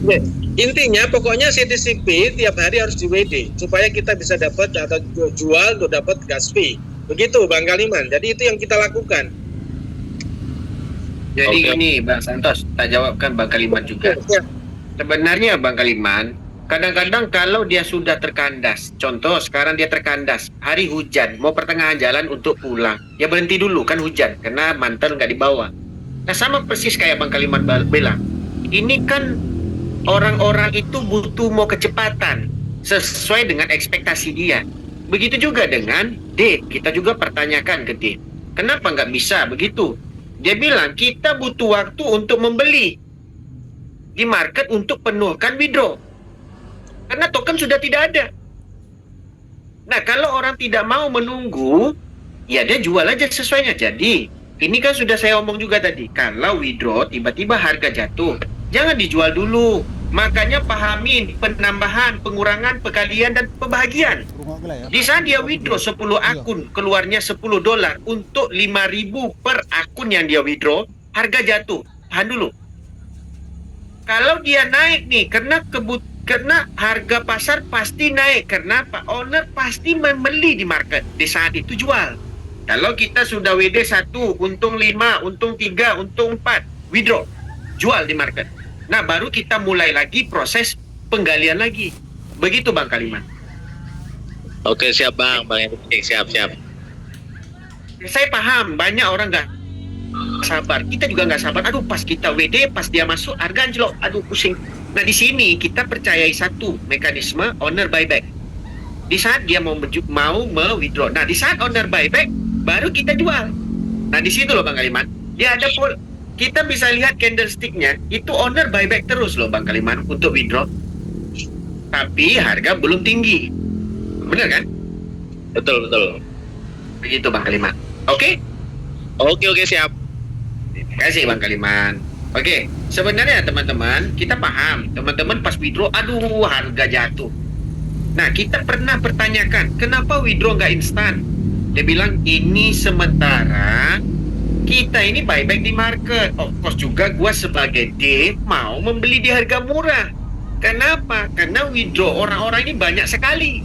Speaker 4: Oke. Intinya pokoknya CTCP tiap hari harus di WD supaya kita bisa dapat atau jual untuk dapat gas fee. Begitu Bang Kaliman. Jadi itu yang kita lakukan.
Speaker 1: Jadi
Speaker 8: Oke.
Speaker 1: gini Bang Santos, tak jawabkan Bang Kaliman juga.
Speaker 4: Ya.
Speaker 1: Sebenarnya Bang Kaliman, kadang-kadang kalau dia sudah terkandas, contoh sekarang dia terkandas, hari hujan, mau pertengahan jalan untuk pulang, ya berhenti dulu kan hujan, karena mantel nggak dibawa. Nah sama persis kayak Bang Kaliman bilang, ini kan orang-orang itu butuh mau kecepatan, sesuai dengan ekspektasi dia. Begitu juga dengan D, kita juga pertanyakan ke D, kenapa nggak bisa begitu? Dia bilang kita butuh waktu untuk membeli di market untuk penuhkan withdraw. Karena token sudah tidak ada. Nah, kalau orang tidak mau menunggu, ya dia jual aja sesuainya. Jadi, ini kan sudah saya omong juga tadi. Kalau withdraw, tiba-tiba harga jatuh, jangan dijual dulu. Makanya pahami penambahan, pengurangan, pekalian, dan pembahagian.
Speaker 6: Rungok lah ya.
Speaker 1: Di saat dia withdraw 10 akun, keluarnya $10 untuk 5.000 per akun yang dia withdraw, harga jatuh. Tahan dulu. Kalau dia naik nih, karena harga pasar pasti naik. Karena Pak Owner pasti membeli di market. Di saat itu jual. Kalau kita sudah WD 1, untung 5, untung 3, untung 4, withdraw. Jual di market. Nah, baru kita mulai lagi proses penggalian lagi. Begitu Bang Kaliman.
Speaker 8: Oke siap bang Hendrik, siap.
Speaker 1: Saya paham, banyak orang nggak sabar. Kita juga nggak sabar. Aduh, pas kita WD, pas dia masuk, harga anjlok. Aduh, pusing. Nah, di sini kita percayai satu mekanisme owner buyback. Di saat dia mau withdraw. Nah, di saat owner buyback, baru kita jual. Nah, di situ loh Bang Kaliman. Dia ada kita bisa lihat candlestick-nya, itu owner buyback terus loh Bang Kaliman untuk withdraw. Tapi harga belum tinggi. Benar kan?
Speaker 8: Betul.
Speaker 1: Begitu Bang Kaliman. Oke?
Speaker 8: Oke siap.
Speaker 1: Terima kasih Bang Kaliman. Oke, sebenarnya teman-teman, kita paham. Teman-teman pas withdraw, aduh harga jatuh. Nah, kita pernah pertanyakan, kenapa withdraw nggak instan? Dia bilang, ini sementara kita ini buyback di market. Of course juga gua sebagai D mau membeli di harga murah. Kenapa? Karena withdraw orang-orang ini banyak sekali.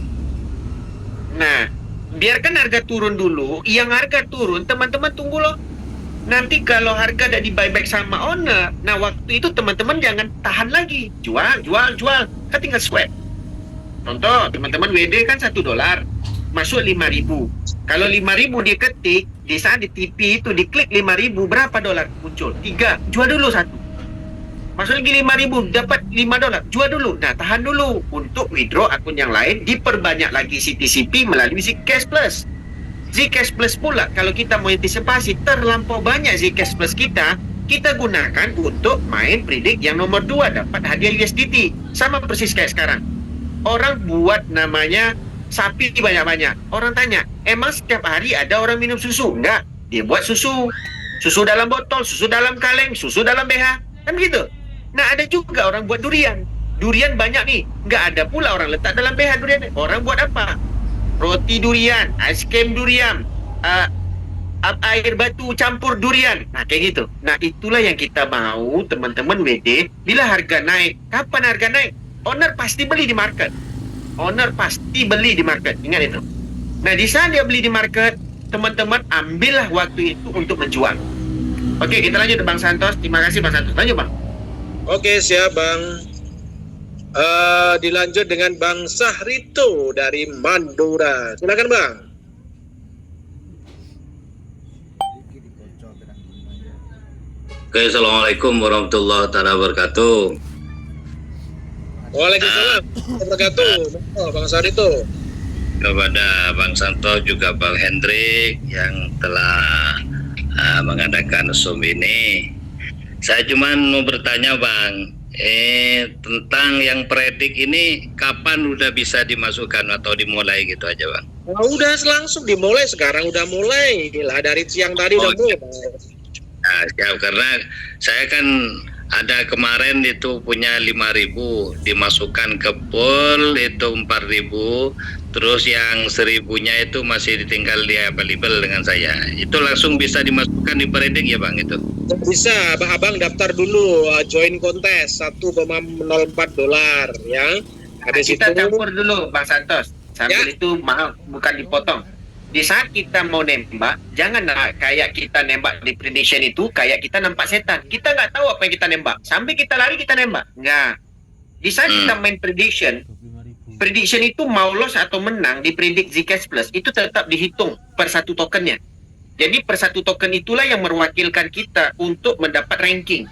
Speaker 1: Nah, biarkan harga turun dulu. Yang harga turun, teman-teman tunggu loh. Nanti kalau harga udah di buyback sama owner, nah waktu itu teman-teman jangan tahan lagi. Jual. Kan tinggal swipe. Contoh, teman-teman WD kan $1. Masuk 5.000. Kalau 5.000 diketik, di saat di TP itu diklik 5.000, berapa dolar muncul? 3. Jual dulu 1. Masuk lagi 5.000, dapat $5. Jual dulu. Nah, tahan dulu. Untuk withdraw akun yang lain, diperbanyak lagi CTCP melalui Zcash Plus. Zcash Plus pula, kalau kita mau antisipasi terlampau banyak Zcash Plus kita gunakan untuk main predict yang nomor 2, dapat hadiah USDT. Sama persis kayak sekarang. Orang buat namanya sapi banyak-banyak. Orang tanya, emang setiap hari ada orang minum susu? Enggak, dia buat susu. Susu dalam botol, susu dalam kaleng, susu dalam BH. Kan begitu. Nah, ada juga orang buat durian. Durian banyak nih. Enggak ada pula orang letak dalam BH durian. Orang buat apa? Roti durian, es krim durian, air batu campur durian. Nah, kayak gitu. Nah, itulah yang kita mau teman-teman WD. Bila harga naik, kapan harga naik? Owner pasti beli di market. Ingat itu. Nah, di saat dia beli di market, teman-teman ambillah waktu itu untuk menjual. Oke, kita lanjut Bang Santos. Terima kasih Bang Santos. Lanjut Bang.
Speaker 4: Oke siap Bang. Dilanjut dengan Bang Sahrito dari Mandura. Silakan Bang.
Speaker 9: Oke, Assalamualaikum warahmatullahi wabarakatuh.
Speaker 4: Waalaikumsalam warahmatullahi wabarakatuh. Bang Sahrito.
Speaker 9: Kepada Bang Santo juga Bang Hendrik yang telah mengadakan Zoom ini. Saya cuma mau bertanya Bang, tentang yang predik ini kapan udah bisa dimasukkan atau dimulai gitu aja Bang?
Speaker 4: Udah langsung dimulai sekarang, udah mulai. Gila, dari siang tadi udah mulai.
Speaker 9: Nah, siap, karena saya kan ada kemarin itu punya 5.000 dimasukkan ke pool itu 4.000, terus yang 1.000-nya itu masih ditinggal di available dengan saya. Itu langsung bisa dimasukkan di predict ya Bang itu?
Speaker 4: Bisa, abang daftar dulu join kontes $1,04 ya. Habis
Speaker 1: Kita
Speaker 4: itu
Speaker 1: campur dulu Bang Santos. Sambil
Speaker 4: Ya.
Speaker 1: itu maaf, bukan dipotong. Di saat kita mau nembak, jangan kayak kita nembak di prediction itu kayak kita nampak setan. Kita nggak tahu apa yang kita nembak. Sampai kita lari kita nembak. Nggak. Di saat kita main prediction itu mau loss atau menang di predict Zcash Plus itu tetap dihitung per satu tokennya. Jadi per satu token itulah yang mewakilkan kita untuk mendapat ranking.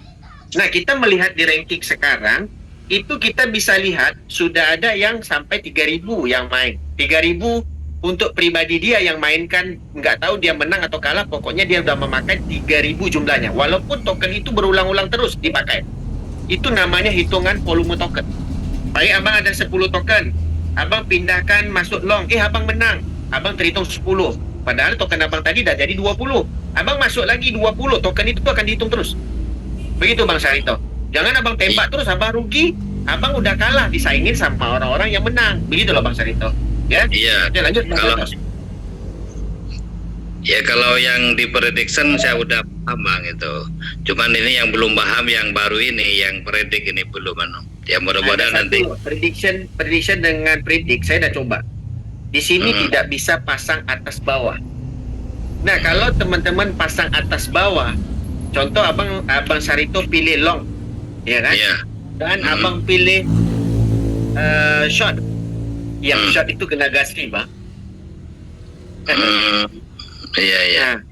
Speaker 1: Nah, kita melihat di ranking sekarang itu kita bisa lihat sudah ada yang sampai 3.000 yang main. 3.000 untuk pribadi dia yang mainkan, nggak tahu dia menang atau kalah, pokoknya dia udah memakai 3.000 jumlahnya. Walaupun token itu berulang-ulang terus dipakai. Itu namanya hitungan volume token. Baik, abang ada 10 token, abang pindahkan masuk long, abang menang, abang terhitung 10. Padahal token abang tadi dah jadi 20. Abang masuk lagi 20, token itu akan dihitung terus. Begitu Bang Sarito. Jangan abang tembak terus, abang rugi, abang udah kalah disaingin sama orang-orang yang menang. Begitu loh Bang Sarito. Ya?
Speaker 9: Iya.
Speaker 1: Ya, lanjut Bang
Speaker 9: Kalau
Speaker 1: Santos.
Speaker 9: ya kalau yang di prediction saya udah paham Bang itu. Cuman ini yang belum paham yang baru ini, yang predict ini belum Ya mudah-mudahan
Speaker 1: Ada
Speaker 9: nanti.
Speaker 1: satu prediction dengan predict saya dah coba. Di sini tidak bisa pasang atas bawah. Nah, kalau teman-teman pasang atas bawah, contoh abang Sarito pilih long, ya kan?
Speaker 9: Iya.
Speaker 1: Dan abang pilih short. Yang short itu kena gas fee, Bang.
Speaker 9: Iya.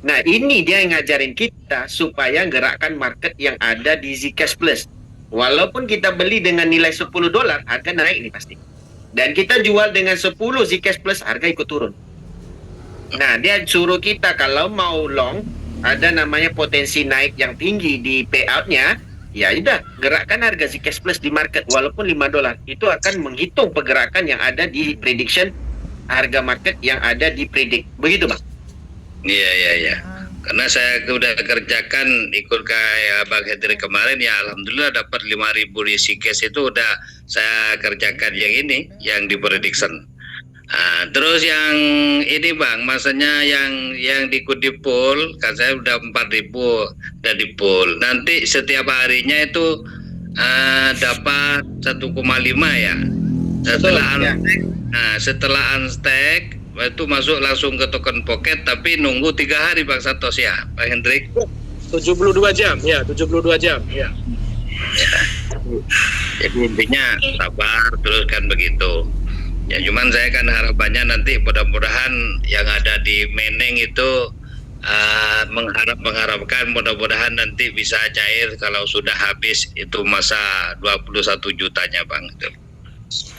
Speaker 1: Nah, ini dia yang ngajarin kita supaya gerakkan market yang ada di Zcash Plus. Walaupun kita beli dengan nilai $10, harga naik nih pasti. Dan kita jual dengan 10 Zcash Plus, harga ikut turun. Nah, dia suruh kita kalau mau long, ada namanya potensi naik yang tinggi di payout-nya, ya udah, gerakkan harga Zcash Plus di market walaupun $5. Itu akan menghitung pergerakan yang ada di prediction harga market yang ada di predict. Begitu, Bang?
Speaker 9: Iya. Karena saya udah kerjakan ikut kayak Bang Hendrik kemarin ya, alhamdulillah dapat 5.000 di Zcash itu udah saya kerjakan yang ini, yang di prediction. Nah, terus yang ini Bang, maksudnya yang diikut di pool, kan saya udah 4.000 dan di pool. Nanti setiap harinya itu dapat 1,5 ya. Setelah unstack itu masuk langsung ke token pocket, tapi nunggu 3 hari Bang Santos ya, Pak Hendrik.
Speaker 4: 72 jam ya, 72 jam ya.
Speaker 9: Jadi intinya sabar terus kan begitu. Ya cuman saya kan harapannya nanti mudah-mudahan yang ada di Meneng itu mengharapkan mudah-mudahan nanti bisa cair kalau sudah habis itu masa 21 jutanya Bang.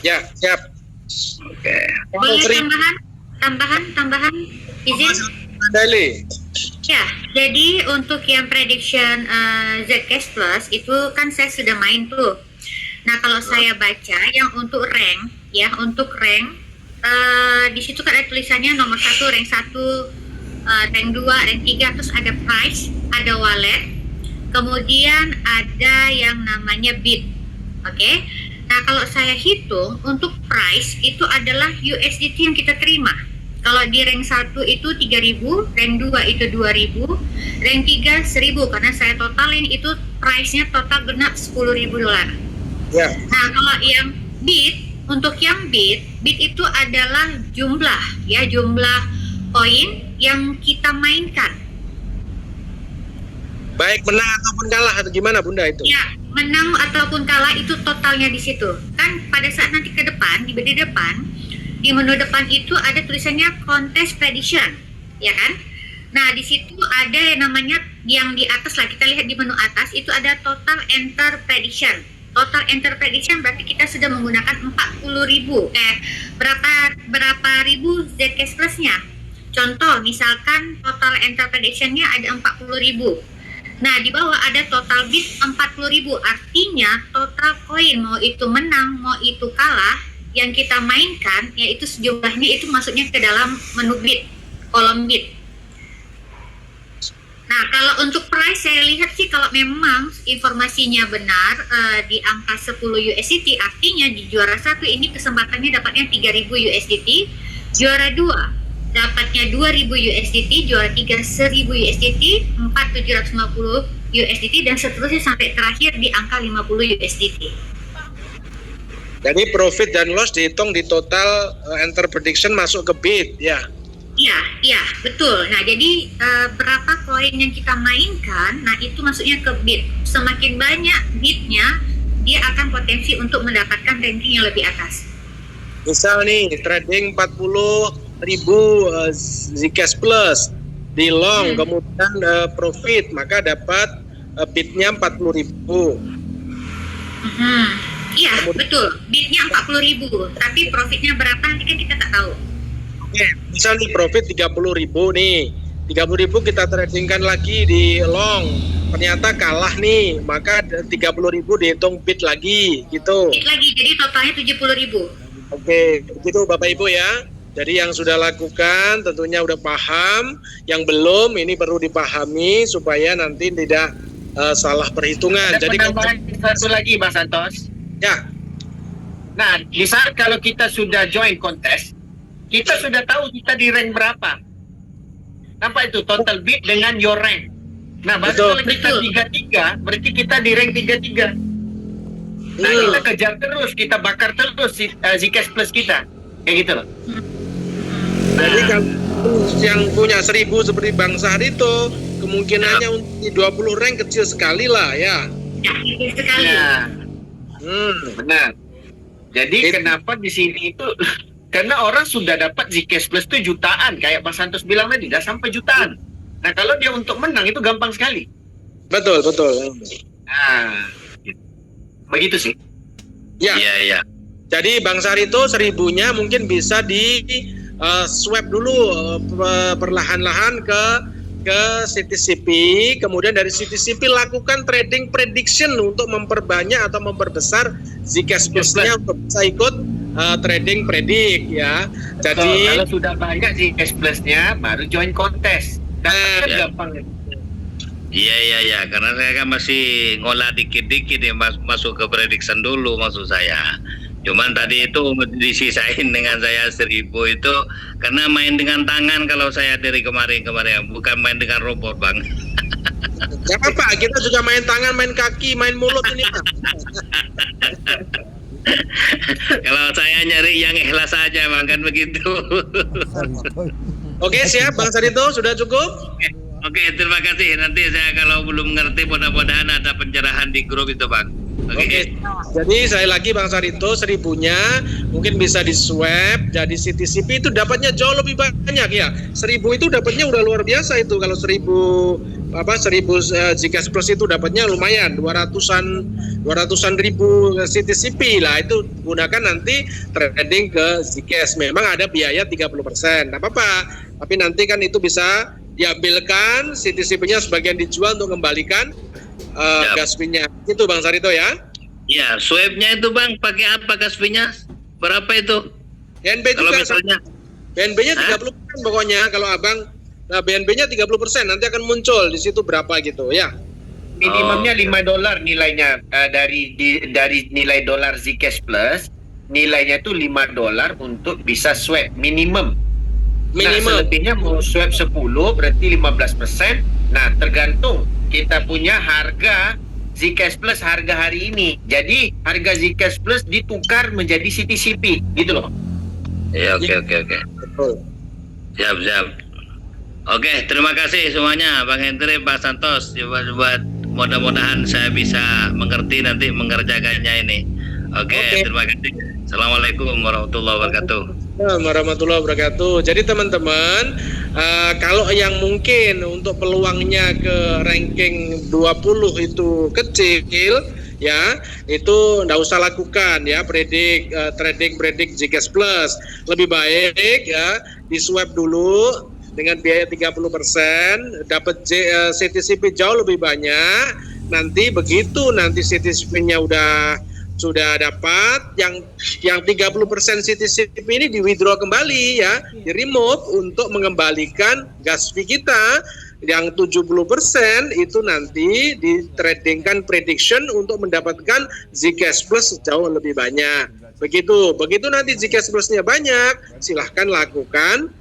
Speaker 4: Ya, siap.
Speaker 9: Oke.
Speaker 3: Boleh tambahan izin?
Speaker 4: Dali.
Speaker 3: Ya, jadi untuk yang prediction Zcash Plus itu kan saya sudah main tuh. Nah, kalau saya baca yang untuk rank ya, untuk rank di situ kan ada tulisannya nomor 1, rank 1, rank 2, rank 3, terus ada price, ada wallet, kemudian ada yang namanya bid. Oke. Nah, kalau saya hitung untuk price itu adalah USDT yang kita terima. Kalau di rank 1 itu 3.000, rank 2 itu 2.000, rank 3 1.000 karena saya totalin itu price-nya total genap $10.000.
Speaker 4: Ya.
Speaker 3: Nah, kalau yang bid, untuk yang bid itu adalah jumlah koin yang kita mainkan.
Speaker 4: Baik menang ataupun kalah atau gimana Bunda itu?
Speaker 3: Ya, menang ataupun kalah itu totalnya di situ. Kan pada saat nanti ke depan, di menu depan itu ada tulisannya contest prediction, ya kan? Nah, di situ ada yang namanya yang di atas lah, kita lihat di menu atas itu ada total enter prediction. Total enter prediction berarti kita sudah menggunakan 40.000. Berapa ribu Zcash Plus-nya? Contoh, misalkan total enter prediction-nya ada 40.000. Nah, di bawah ada total bid 40.000. Artinya total koin mau itu menang, mau itu kalah, yang kita mainkan yaitu sejumlahnya itu masuknya ke dalam menu bid, kolom bid. Nah, kalau untuk price saya lihat sih kalau memang informasinya benar di angka 10 USDT, artinya di juara 1 ini kesempatannya dapatnya 3.000 USDT, juara 2 dapatnya 2.000 USDT, juara 3 1.000 USDT, 4 750 USDT, dan seterusnya sampai terakhir di angka 50 USDT.
Speaker 4: Jadi profit dan loss dihitung di total enter prediction masuk ke bid ya.
Speaker 3: Iya, betul. Nah, jadi berapa koin yang kita mainkan, nah itu masuknya ke bid. Semakin banyak bidnya, dia akan potensi untuk mendapatkan ranking yang lebih atas.
Speaker 4: Misal nih trading 40.000 Zcash Plus di long, kemudian profit, maka dapat bidnya 40.000.
Speaker 3: Iya, betul. Bidnya 40.000, tapi profitnya berapa nanti kan kita tak tahu.
Speaker 4: Oke, misal nih profit 30.000 nih, 30.000 kita tradingkan lagi di long, ternyata kalah nih, maka 30.000 dihitung bid lagi, gitu.
Speaker 3: Bid lagi, jadi totalnya 70.000.
Speaker 4: Oke, begitu Bapak Ibu ya. Jadi yang sudah lakukan tentunya udah paham, yang belum ini perlu dipahami supaya nanti tidak salah perhitungan.
Speaker 1: Ada
Speaker 4: Jadi
Speaker 1: penambahan satu lagi, Mas Santos.
Speaker 4: ya,
Speaker 1: Nah, di saat kalau kita sudah join kontes, kita sudah tahu kita di rank berapa. Nampak itu total bid dengan your rank. Nah, baru kalau kita 33, berarti kita di rank 33. Nah, kita kejar terus, kita bakar terus Zcash Plus kita. Kayak gitu loh.
Speaker 4: jadi kalau yang punya 1.000 seperti Bang Sahrito, kemungkinannya untuk di 20 rank kecil sekali lah ya.
Speaker 3: Ya, kecil sekali.
Speaker 1: Nah, benar. Jadi kenapa di sini itu karena orang sudah dapat Zcash Plus itu jutaan, kayak Mas Santos bilang tadi, sudah sampai jutaan. Nah, kalau dia untuk menang itu gampang sekali.
Speaker 4: Betul.
Speaker 1: Nah, begitu sih.
Speaker 4: Ya.
Speaker 9: Iya.
Speaker 4: Jadi Bang Sahrito 1.000-nya mungkin bisa di swap dulu perlahan-lahan ke CTCP, kemudian dari CTCP lakukan trading prediction untuk memperbanyak atau memperbesar Zcash Plus-nya untuk bisa ikut trading predik ya. Jadi
Speaker 1: kalau sudah banyak Zcash Plus-nya baru join kontes.
Speaker 9: Ya.
Speaker 1: Gampang.
Speaker 9: Iya, karena saya kan masih ngolah dikit-dikit ya, masuk ke prediction dulu maksud saya. Cuman tadi itu disisain dengan saya 1.000 itu karena main dengan tangan kalau saya dari kemarin bukan main dengan robot, Bang.
Speaker 4: Gak apa-apa, kita juga main tangan, main kaki, main mulut ini Pak.
Speaker 9: Kalau saya nyari yang ikhlas saja, Bang, kan begitu.
Speaker 4: Oke, siap Bang Sahrito, sudah cukup?
Speaker 9: Oke, terima kasih. Nanti saya kalau belum ngerti mudah-mudahan ada pencerahan di grup itu, Bang.
Speaker 4: Oke. Jadi saya lagi Bang Sahrito 1.000-nya mungkin bisa di swap jadi CTCP itu dapatnya jauh lebih banyak ya. 1.000 itu dapatnya udah luar biasa itu. Kalau 1.000 Zcash Plus itu dapatnya lumayan 200-an ribu CTCP lah, itu gunakan nanti trading ke Zcash. Memang ada biaya 30%. Enggak apa-apa. Tapi nanti kan itu bisa diambilkan CTCP-nya sebagian dijual untuk kembalikan gas fee-nya. Itu Bang Sahrito ya.
Speaker 9: Ya, swab-nya itu Bang pakai apa gas fee-nya? Berapa itu?
Speaker 4: BNB
Speaker 9: Kalau
Speaker 4: juga
Speaker 9: misalnya
Speaker 4: BNB-nya 30% pokoknya kalau Abang. Nah, BNB-nya 30% nanti akan muncul di situ berapa gitu ya.
Speaker 1: Minimumnya $5 nilainya dari nilai dolar Zcash Plus, nilainya itu $5 untuk bisa swap minimum. Nah, selebihnya mau swap 10 berarti 15%. Nah, tergantung kita punya harga Zcash Plus harga hari ini. Jadi harga Zcash Plus ditukar menjadi CTCP gitu loh.
Speaker 9: Ya, oke.
Speaker 4: Betul.
Speaker 9: Siap. Oke, terima kasih semuanya Bang Hendri, Pak Santos. Coba mudah-mudahan saya bisa mengerti nanti mengerjakannya ini. Oke. Terima kasih. Assalamualaikum warahmatullahi wabarakatuh.
Speaker 4: Warahmatullahi wabarakatuh. Jadi teman-teman, kalau yang mungkin untuk peluangnya ke ranking 20 itu kecil ya, itu nggak usah lakukan ya trading Zcash Plus. Lebih baik ya di swap dulu dengan biaya 30%, dapat CTCP jauh lebih banyak. Nanti begitu nanti CTCP-nya sudah dapat, yang 30% CTCP ini di withdraw kembali ya, di remove untuk mengembalikan gas fee kita Yang 70% itu nanti ditradingkan prediction untuk mendapatkan Zcash Plus jauh lebih banyak. Begitu nanti Zcash Plusnya banyak, silahkan lakukan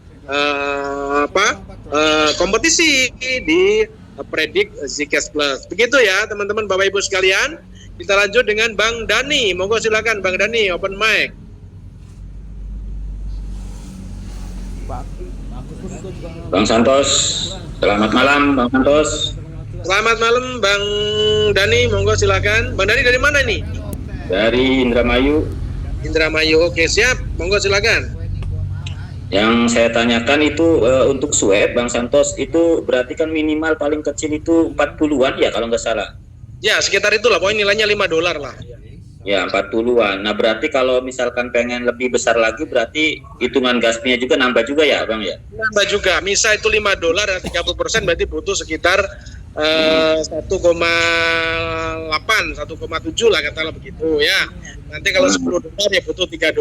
Speaker 4: kompetisi di predik Zcash Plus. Begitu ya teman-teman Bapak Ibu sekalian. Kita lanjut dengan Bang Dani. Monggo silakan Bang Dani, open mic.
Speaker 10: Bang Santos, selamat malam Bang Santos.
Speaker 4: Selamat malam Bang Dani, monggo silakan. Bang Dani dari mana nih?
Speaker 10: Dari Indramayu.
Speaker 4: Indramayu, oke siap, monggo silakan.
Speaker 10: Yang saya tanyakan itu untuk swab Bang Santos itu berarti kan minimal paling kecil itu 40-an ya kalau nggak salah.
Speaker 4: Ya sekitar itulah, pokoknya nilainya $5 lah.
Speaker 10: Ya 40-an. Nah berarti kalau misalkan pengen lebih besar lagi berarti hitungan gasnya juga nambah juga ya Bang ya?
Speaker 4: Nambah juga, misal itu $5 dan 30% berarti butuh sekitar 1,8, 1,7 lah katakanlah begitu ya. Nanti kalau $10 ya butuh $3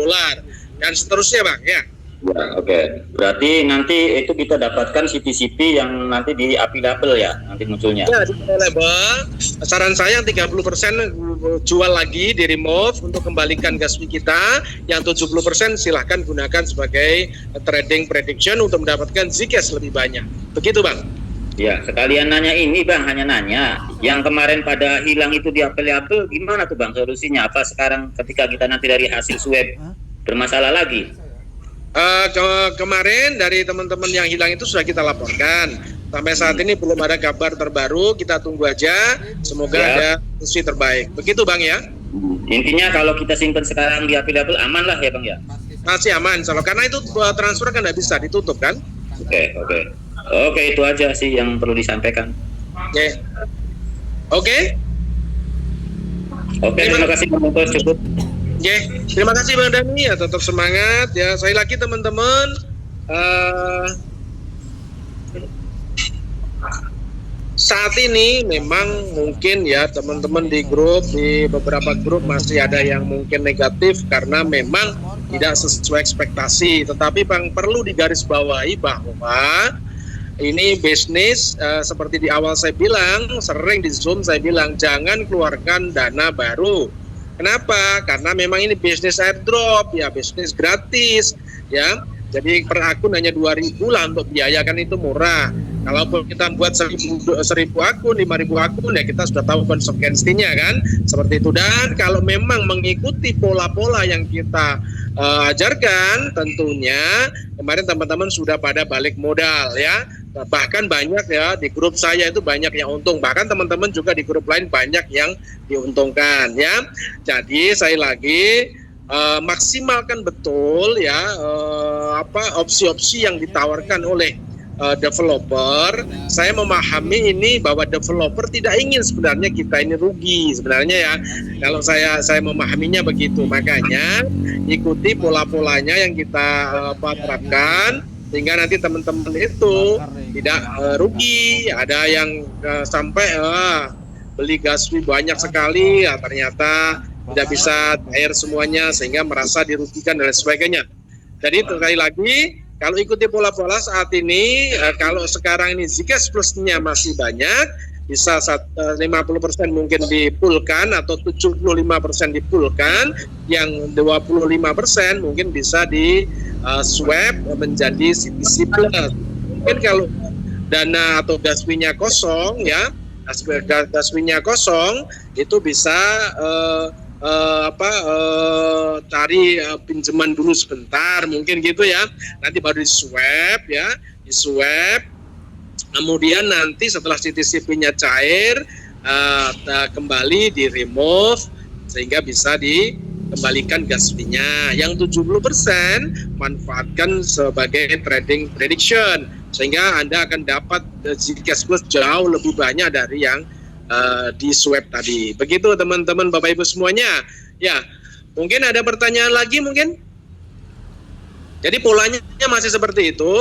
Speaker 4: dan seterusnya Bang ya.
Speaker 10: Ya, oke. Berarti nanti itu kita dapatkan CP-CP yang nanti di available ya, nanti munculnya.
Speaker 4: Ya, di available. Saran saya 30% jual lagi di remove untuk kembalikan gas fee kita. Yang 70% silahkan gunakan sebagai trading prediction untuk mendapatkan Zcash lebih banyak. Begitu Bang.
Speaker 10: Ya, sekalian nanya ini Bang, hanya nanya. Yang kemarin pada hilang itu di available gimana tuh Bang solusinya? Apa sekarang ketika kita nanti dari hasil swab bermasalah lagi?
Speaker 4: Kemarin dari teman-teman yang hilang itu sudah kita laporkan. Sampai saat ini belum ada kabar terbaru. Kita tunggu aja. Semoga ada solusi terbaik. Begitu Bang ya.
Speaker 10: Intinya kalau kita simpan sekarang di available aman lah ya Bang ya.
Speaker 4: Masih aman. Karena itu transfer kan nggak bisa ditutup kan.
Speaker 10: Oke, itu aja sih yang perlu disampaikan.
Speaker 4: Oke,
Speaker 10: terima kasih Bang Santos, cukup.
Speaker 4: Terima kasih Bang Dani ya, tetap semangat ya. Saya lagi teman-teman saat ini memang mungkin ya teman-teman di beberapa grup masih ada yang mungkin negatif karena memang tidak sesuai ekspektasi. Tetapi Bang perlu digarisbawahi bahwa ini bisnis seperti di awal saya bilang, sering di Zoom saya bilang jangan keluarkan dana baru. Kenapa? Karena memang ini bisnis airdrop ya, bisnis gratis ya. Jadi per akun hanya 2.000 lah untuk biaya kan itu murah. Kalau kita buat 1.000 akun, 5.000 akun ya kita sudah tahu konsekuensinya kan. Seperti itu. Dan kalau memang mengikuti pola-pola yang kita ajarkan, tentunya kemarin teman-teman sudah pada balik modal ya. Bahkan banyak ya di grup saya itu banyak yang untung, bahkan teman-teman juga di grup lain banyak yang diuntungkan ya. Jadi saya lagi maksimalkan betul ya opsi-opsi yang ditawarkan oleh developer. Saya memahami ini bahwa developer tidak ingin sebenarnya kita ini rugi sebenarnya ya. Kalau saya memahaminya begitu, makanya ikuti pola-polanya yang kita terapkan sehingga nanti teman-teman itu tidak rugi. Ada yang sampai beli gas fee banyak sekali ya, ternyata tidak bisa bayar semuanya sehingga merasa dirugikan dan sebagainya. Jadi sekali lagi kalau ikuti pola-pola saat ini, kalau sekarang ini Zcash Plus-nya masih banyak, bisa 50% mungkin dipulkan atau 75% dipulkan, yang 25% mungkin bisa di swap menjadi CPC Plus. Mungkin kalau dana atau gas fee-nya kosong ya, gas fee-nya kosong itu bisa cari pinjaman dulu sebentar mungkin gitu ya, nanti baru di swap ya, di swap kemudian nanti setelah CTCP-nya cair kembali di remove sehingga bisa dikembalikan gas fee-nya. Yang 70% manfaatkan sebagai trading prediction sehingga Anda akan dapat Zcash Plus jauh lebih banyak dari yang di swap tadi. Begitu teman-teman Bapak Ibu semuanya. Ya, mungkin ada pertanyaan lagi mungkin? Jadi polanya masih seperti itu.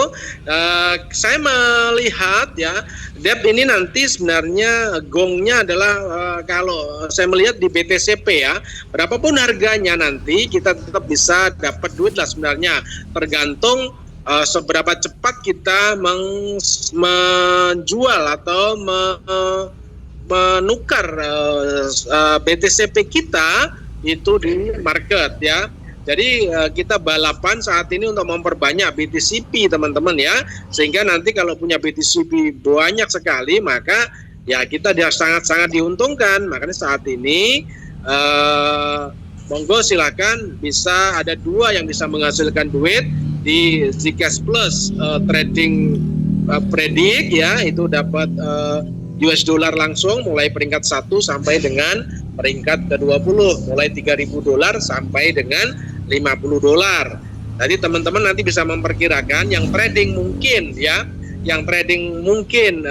Speaker 4: Saya melihat ya, DEP ini nanti sebenarnya gongnya adalah kalau saya melihat di BTCP ya, berapapun harganya nanti kita tetap bisa dapat duit lah sebenarnya. Tergantung seberapa cepat kita menjual atau menukar BTCP kita itu di market ya. Jadi kita balapan saat ini untuk memperbanyak BTCP teman-teman ya, sehingga nanti kalau punya BTCP banyak sekali maka ya kita dia sangat-sangat diuntungkan. Makanya saat ini monggo silakan, bisa ada 2 yang bisa menghasilkan duit di Zcash Plus trading predik ya, itu dapat US dollar langsung mulai peringkat 1 sampai dengan peringkat ke-20, mulai $3.000 sampai dengan $50. Jadi teman-teman nanti bisa memperkirakan yang trading mungkin ya, yang trading mungkin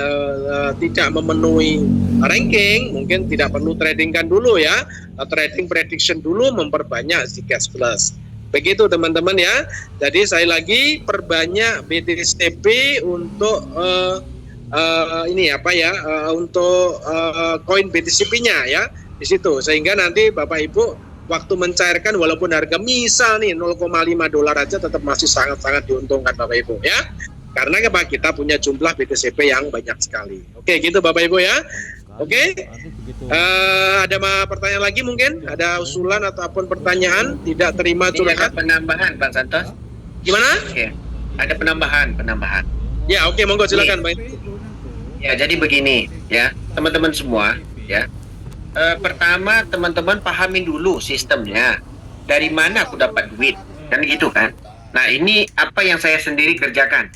Speaker 4: tidak memenuhi ranking, mungkin tidak perlu tradingkan dulu ya, trading prediction dulu, memperbanyak Zcash Plus. Begitu teman-teman ya. Jadi saya lagi perbanyak BTCP untuk untuk koin BTCP-nya ya di situ, sehingga nanti Bapak Ibu waktu mencairkan walaupun harga misal nih $0,5 aja tetap masih sangat-sangat diuntungkan Bapak Ibu ya. Karena kita punya jumlah BTCP yang banyak sekali. Oke, gitu Bapak Ibu ya. Oke. Ada pertanyaan lagi mungkin? Ada usulan ataupun pertanyaan? Tidak terima curhat?
Speaker 1: Ada penambahan Bang Santos.
Speaker 4: Gimana?
Speaker 1: Oke. Ada penambahan.
Speaker 4: Ya, oke, monggo silakan Bang.
Speaker 1: Ya, jadi begini ya, teman-teman semua ya. Pertama teman-teman pahamin dulu sistemnya. Dari mana aku dapat duit? Kan gitu kan. Nah, ini apa yang saya sendiri kerjakan.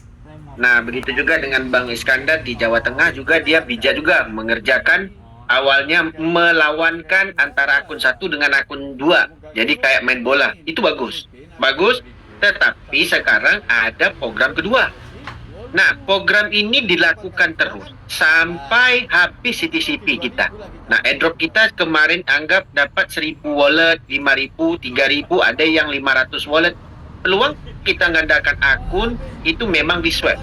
Speaker 1: Nah, begitu juga dengan Bang Iskandar di Jawa Tengah juga, dia bijak juga mengerjakan awalnya melawankan antara akun 1 dengan akun 2. Jadi kayak main bola. Itu bagus. Tetapi sekarang ada program kedua. Nah, program ini dilakukan terus sampai habis CTCP kita. Nah, airdrop kita kemarin anggap dapat 1.000 wallet, 5.000, 3.000, ada yang 500 wallet. Peluang kita gandakan akun itu memang di swap.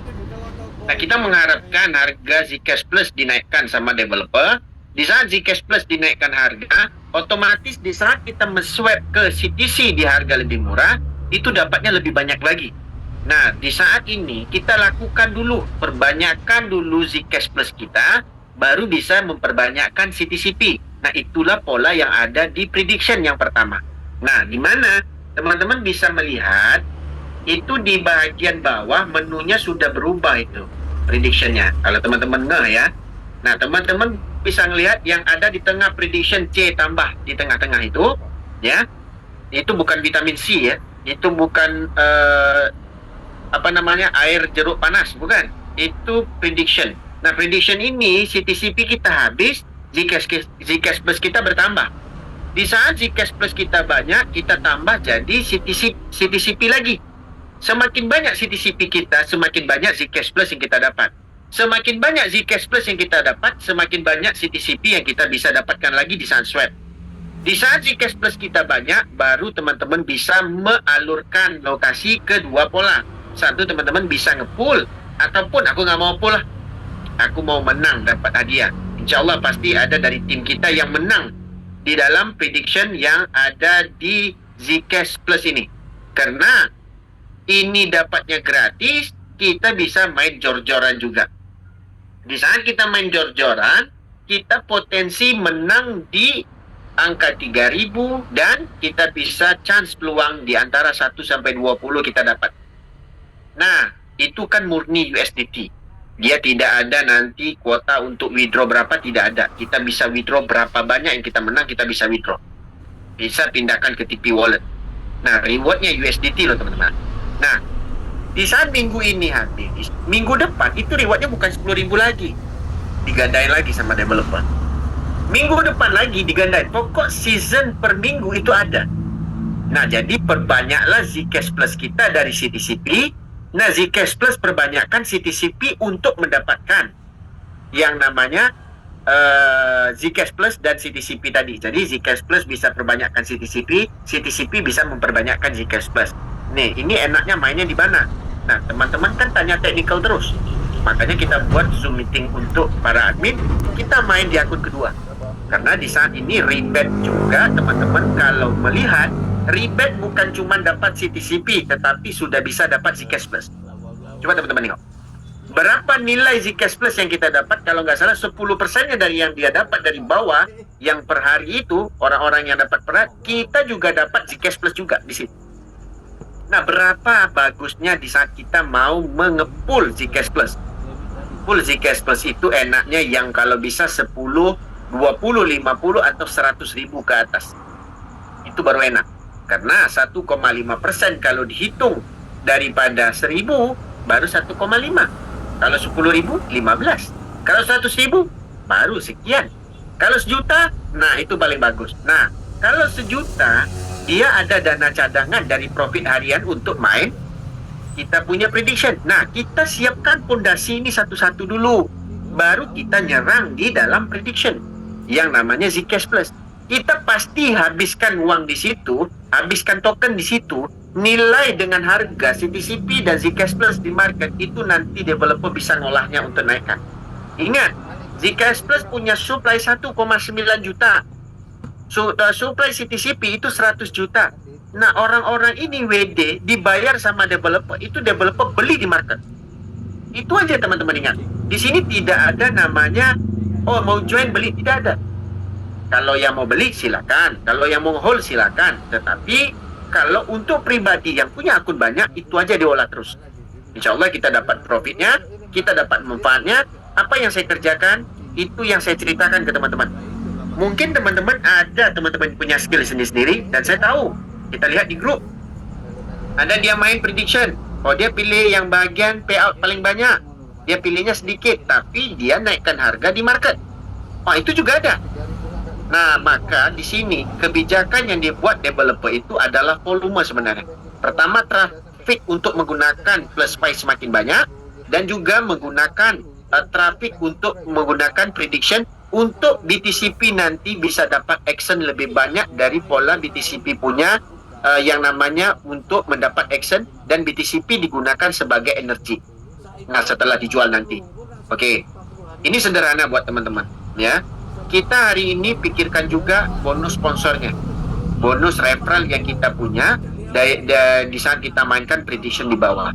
Speaker 1: Nah, kita mengharapkan harga Zcash Plus dinaikkan sama developer. Di saat Zcash Plus dinaikkan harga, otomatis di saat kita men-swap ke CTC di harga lebih murah, itu dapatnya lebih banyak lagi. Nah, di saat ini kita lakukan dulu, perbanyakkan dulu Zcash Plus kita, baru bisa memperbanyakkan CTCP. Nah, itulah pola yang ada di prediction yang pertama. Nah, di mana teman-teman bisa melihat itu di bagian bawah menunya sudah berubah itu predictionnya. Kalau teman-teman ya. Nah, teman-teman bisa melihat yang ada di tengah prediction C tambah di tengah-tengah itu ya. Itu bukan vitamin C ya. Itu bukan air jeruk panas, bukan. Itu prediction. Nah, prediction ini CTCP kita habis, Zcash Plus kita bertambah. Di saat Zcash Plus kita banyak, kita tambah jadi CTCP lagi. Semakin banyak CTCP kita, semakin banyak Zcash Plus yang kita dapat. Semakin banyak Zcash Plus yang kita dapat, semakin banyak CTCP yang kita bisa dapatkan lagi di saat swap. Di saat Zcash Plus kita banyak, baru teman-teman bisa mengalurkan lokasi ke 2 pola. Satu, teman-teman bisa nge-pull, ataupun aku nggak mau pull lah, aku mau menang dapat hadiah. Insya Allah pasti ada dari tim kita yang menang di dalam prediction yang ada di Zcash Plus ini. Karena ini dapatnya gratis, kita bisa main jor-joran juga. Di saat kita main jor-joran, kita potensi menang di angka 3.000 dan kita bisa chance peluang di antara 1 sampai 20 kita dapat. Nah, itu kan murni USDT. Dia tidak ada nanti kuota untuk withdraw berapa, tidak ada. Kita bisa withdraw berapa banyak yang kita menang, kita bisa withdraw. Bisa pindahkan ke TP Wallet. Nah, rewardnya USDT loh teman-teman. Nah, di saat minggu ini habis, minggu depan itu rewardnya bukan 10.000 lagi. Digandain lagi sama developer. Minggu depan lagi digandain. Pokok season per minggu itu ada. Nah, jadi perbanyaklah Zcash Plus kita dari CTCP. Nah, Zcash Plus perbanyakkan CTCP untuk mendapatkan yang namanya Zcash Plus dan CTCP tadi. Jadi Zcash Plus bisa perbanyakkan CTCP, CTCP bisa memperbanyakkan Zcash Plus. Nih, ini enaknya mainnya di mana? Nah, teman-teman kan tanya technical terus. Makanya kita buat Zoom meeting untuk para admin, kita main di akun kedua. Karena di saat ini rebate juga, teman-teman kalau melihat rebate bukan cuma dapat CTCP, tetapi sudah bisa dapat Zcash Plus. Coba teman-teman tengok. Berapa nilai Zcash Plus yang kita dapat? Kalau nggak salah 10%-nya dari yang dia dapat dari bawah, yang per hari itu, orang-orang yang dapat per hari, kita juga dapat Zcash Plus juga di situ. Nah, berapa bagusnya di saat kita mau mengepul Zcash Plus? Full Zcash Plus itu enaknya yang kalau bisa 10, 20, 50, atau 100 ribu ke atas. Itu baru enak. Karena 1,5% kalau dihitung daripada 1000, baru 1,5. Kalau 10.000, 15. Kalau 100.000, baru sekian. Kalau 1 juta, nah itu paling bagus. Nah, kalau 1 juta, dia ada dana cadangan dari profit harian untuk main. Kita punya prediction. Nah, kita siapkan fondasi ini satu-satu dulu. Baru kita nyerang di dalam prediction. Yang namanya Zcash Plus. Kita pasti habiskan uang di situ, habiskan token di situ. Nilai dengan harga CTCP dan Zcash Plus di market itu nanti developer bisa ngolahnya untuk naikkan. Ingat, Zcash Plus punya supply 1,9 juta. Supply CTCP itu 100 juta. Nah, orang-orang ini WD dibayar sama developer, itu developer beli di market. Itu aja teman-teman ingat. Di sini tidak ada namanya, oh mau join beli, tidak ada. Kalau yang mau beli silakan, kalau yang mau hold silakan. Tetapi kalau untuk pribadi yang punya akun banyak, itu aja diolah terus. Insya Allah kita dapat profitnya, kita dapat manfaatnya. Apa yang saya kerjakan, itu yang saya ceritakan ke teman-teman. Mungkin teman-teman ada teman-teman punya skill sendiri-sendiri, dan saya tahu. Kita lihat di grup. Ada dia main prediction. Oh, dia pilih yang bagian payout paling banyak. Dia pilihnya sedikit, tapi dia naikkan harga di market. Oh, itu juga ada. Nah, maka di sini kebijakan yang dibuat developer itu adalah volume sebenarnya. Pertama, traffic untuk menggunakan plus buy semakin banyak, dan juga menggunakan traffic untuk menggunakan prediction untuk BTCP nanti bisa dapat action lebih banyak dari pola BTCP punya yang namanya untuk mendapat action, dan BTCP digunakan sebagai energi. Nah, setelah dijual nanti. Oke. Ini sederhana buat teman-teman, ya. Kita hari ini pikirkan juga bonus sponsornya. Bonus referral yang kita punya di saat kita mainkan prediction di bawah.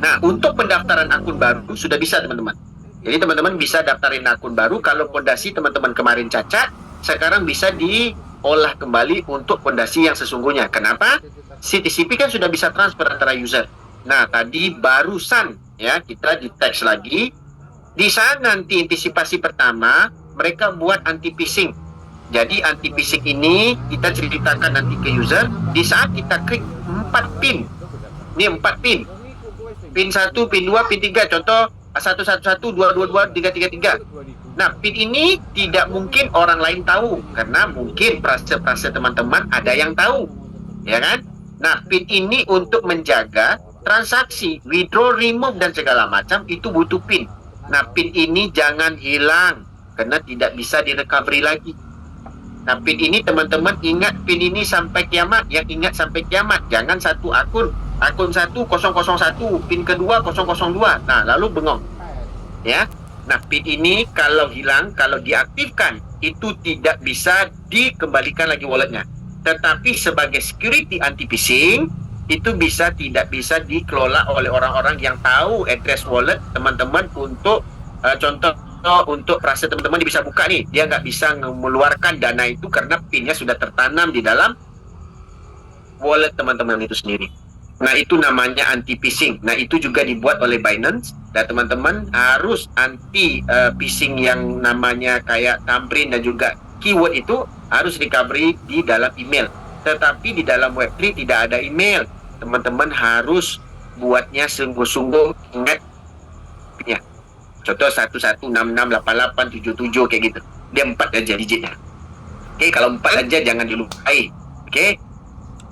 Speaker 1: Nah, untuk pendaftaran akun baru sudah bisa teman-teman. Jadi teman-teman bisa daftarin akun baru. Kalau fondasi teman-teman kemarin cacat, sekarang bisa diolah kembali untuk fondasi yang sesungguhnya. Kenapa? CTCP kan sudah bisa transfer antara user. Nah, tadi barusan ya kita di teks lagi. Di saat nanti antisipasi pertama, mereka buat anti-phishing. Jadi anti-phishing ini kita ceritakan nanti ke user. Di saat kita klik 4 pin. Ini 4 pin. Pin 1, pin 2, pin 3. Contoh 111, 222, 333. Nah, pin ini tidak mungkin orang lain tahu. Karena mungkin prase-prase teman-teman ada yang tahu. Ya kan? Nah, pin ini untuk menjaga transaksi, withdraw, remove, dan segala macam itu butuh pin. Nah, pin ini jangan hilang. Karena tidak bisa direcovery lagi. Nah, pin ini teman-teman ingat pin ini sampai kiamat. Yang ingat sampai kiamat. Jangan satu akun. Akun 1 001, pin kedua 002. Nah, lalu bengong. Ya. Nah, pin ini kalau hilang, kalau diaktifkan, itu tidak bisa dikembalikan lagi walletnya. Tetapi sebagai security anti-phishing, itu tidak bisa dikelola oleh orang-orang yang tahu address wallet teman-teman untuk contoh untuk prase teman-teman bisa buka nih, dia nggak bisa mengeluarkan dana itu karena pinnya sudah tertanam di dalam wallet teman-teman itu sendiri. Nah, itu namanya anti-phishing. Nah, itu juga dibuat oleh Binance, dan teman-teman harus anti-phishing yang namanya kayak thumbprint dan juga keyword itu harus recovery di dalam email. Tetapi di dalam Web3 tidak ada email. Teman-teman harus buatnya sungguh-sungguh, ingat ya. Contoh 11668877 kayak gitu. Dia 4 aja digitnya. Oke, kalau 4 aja jangan dilupai.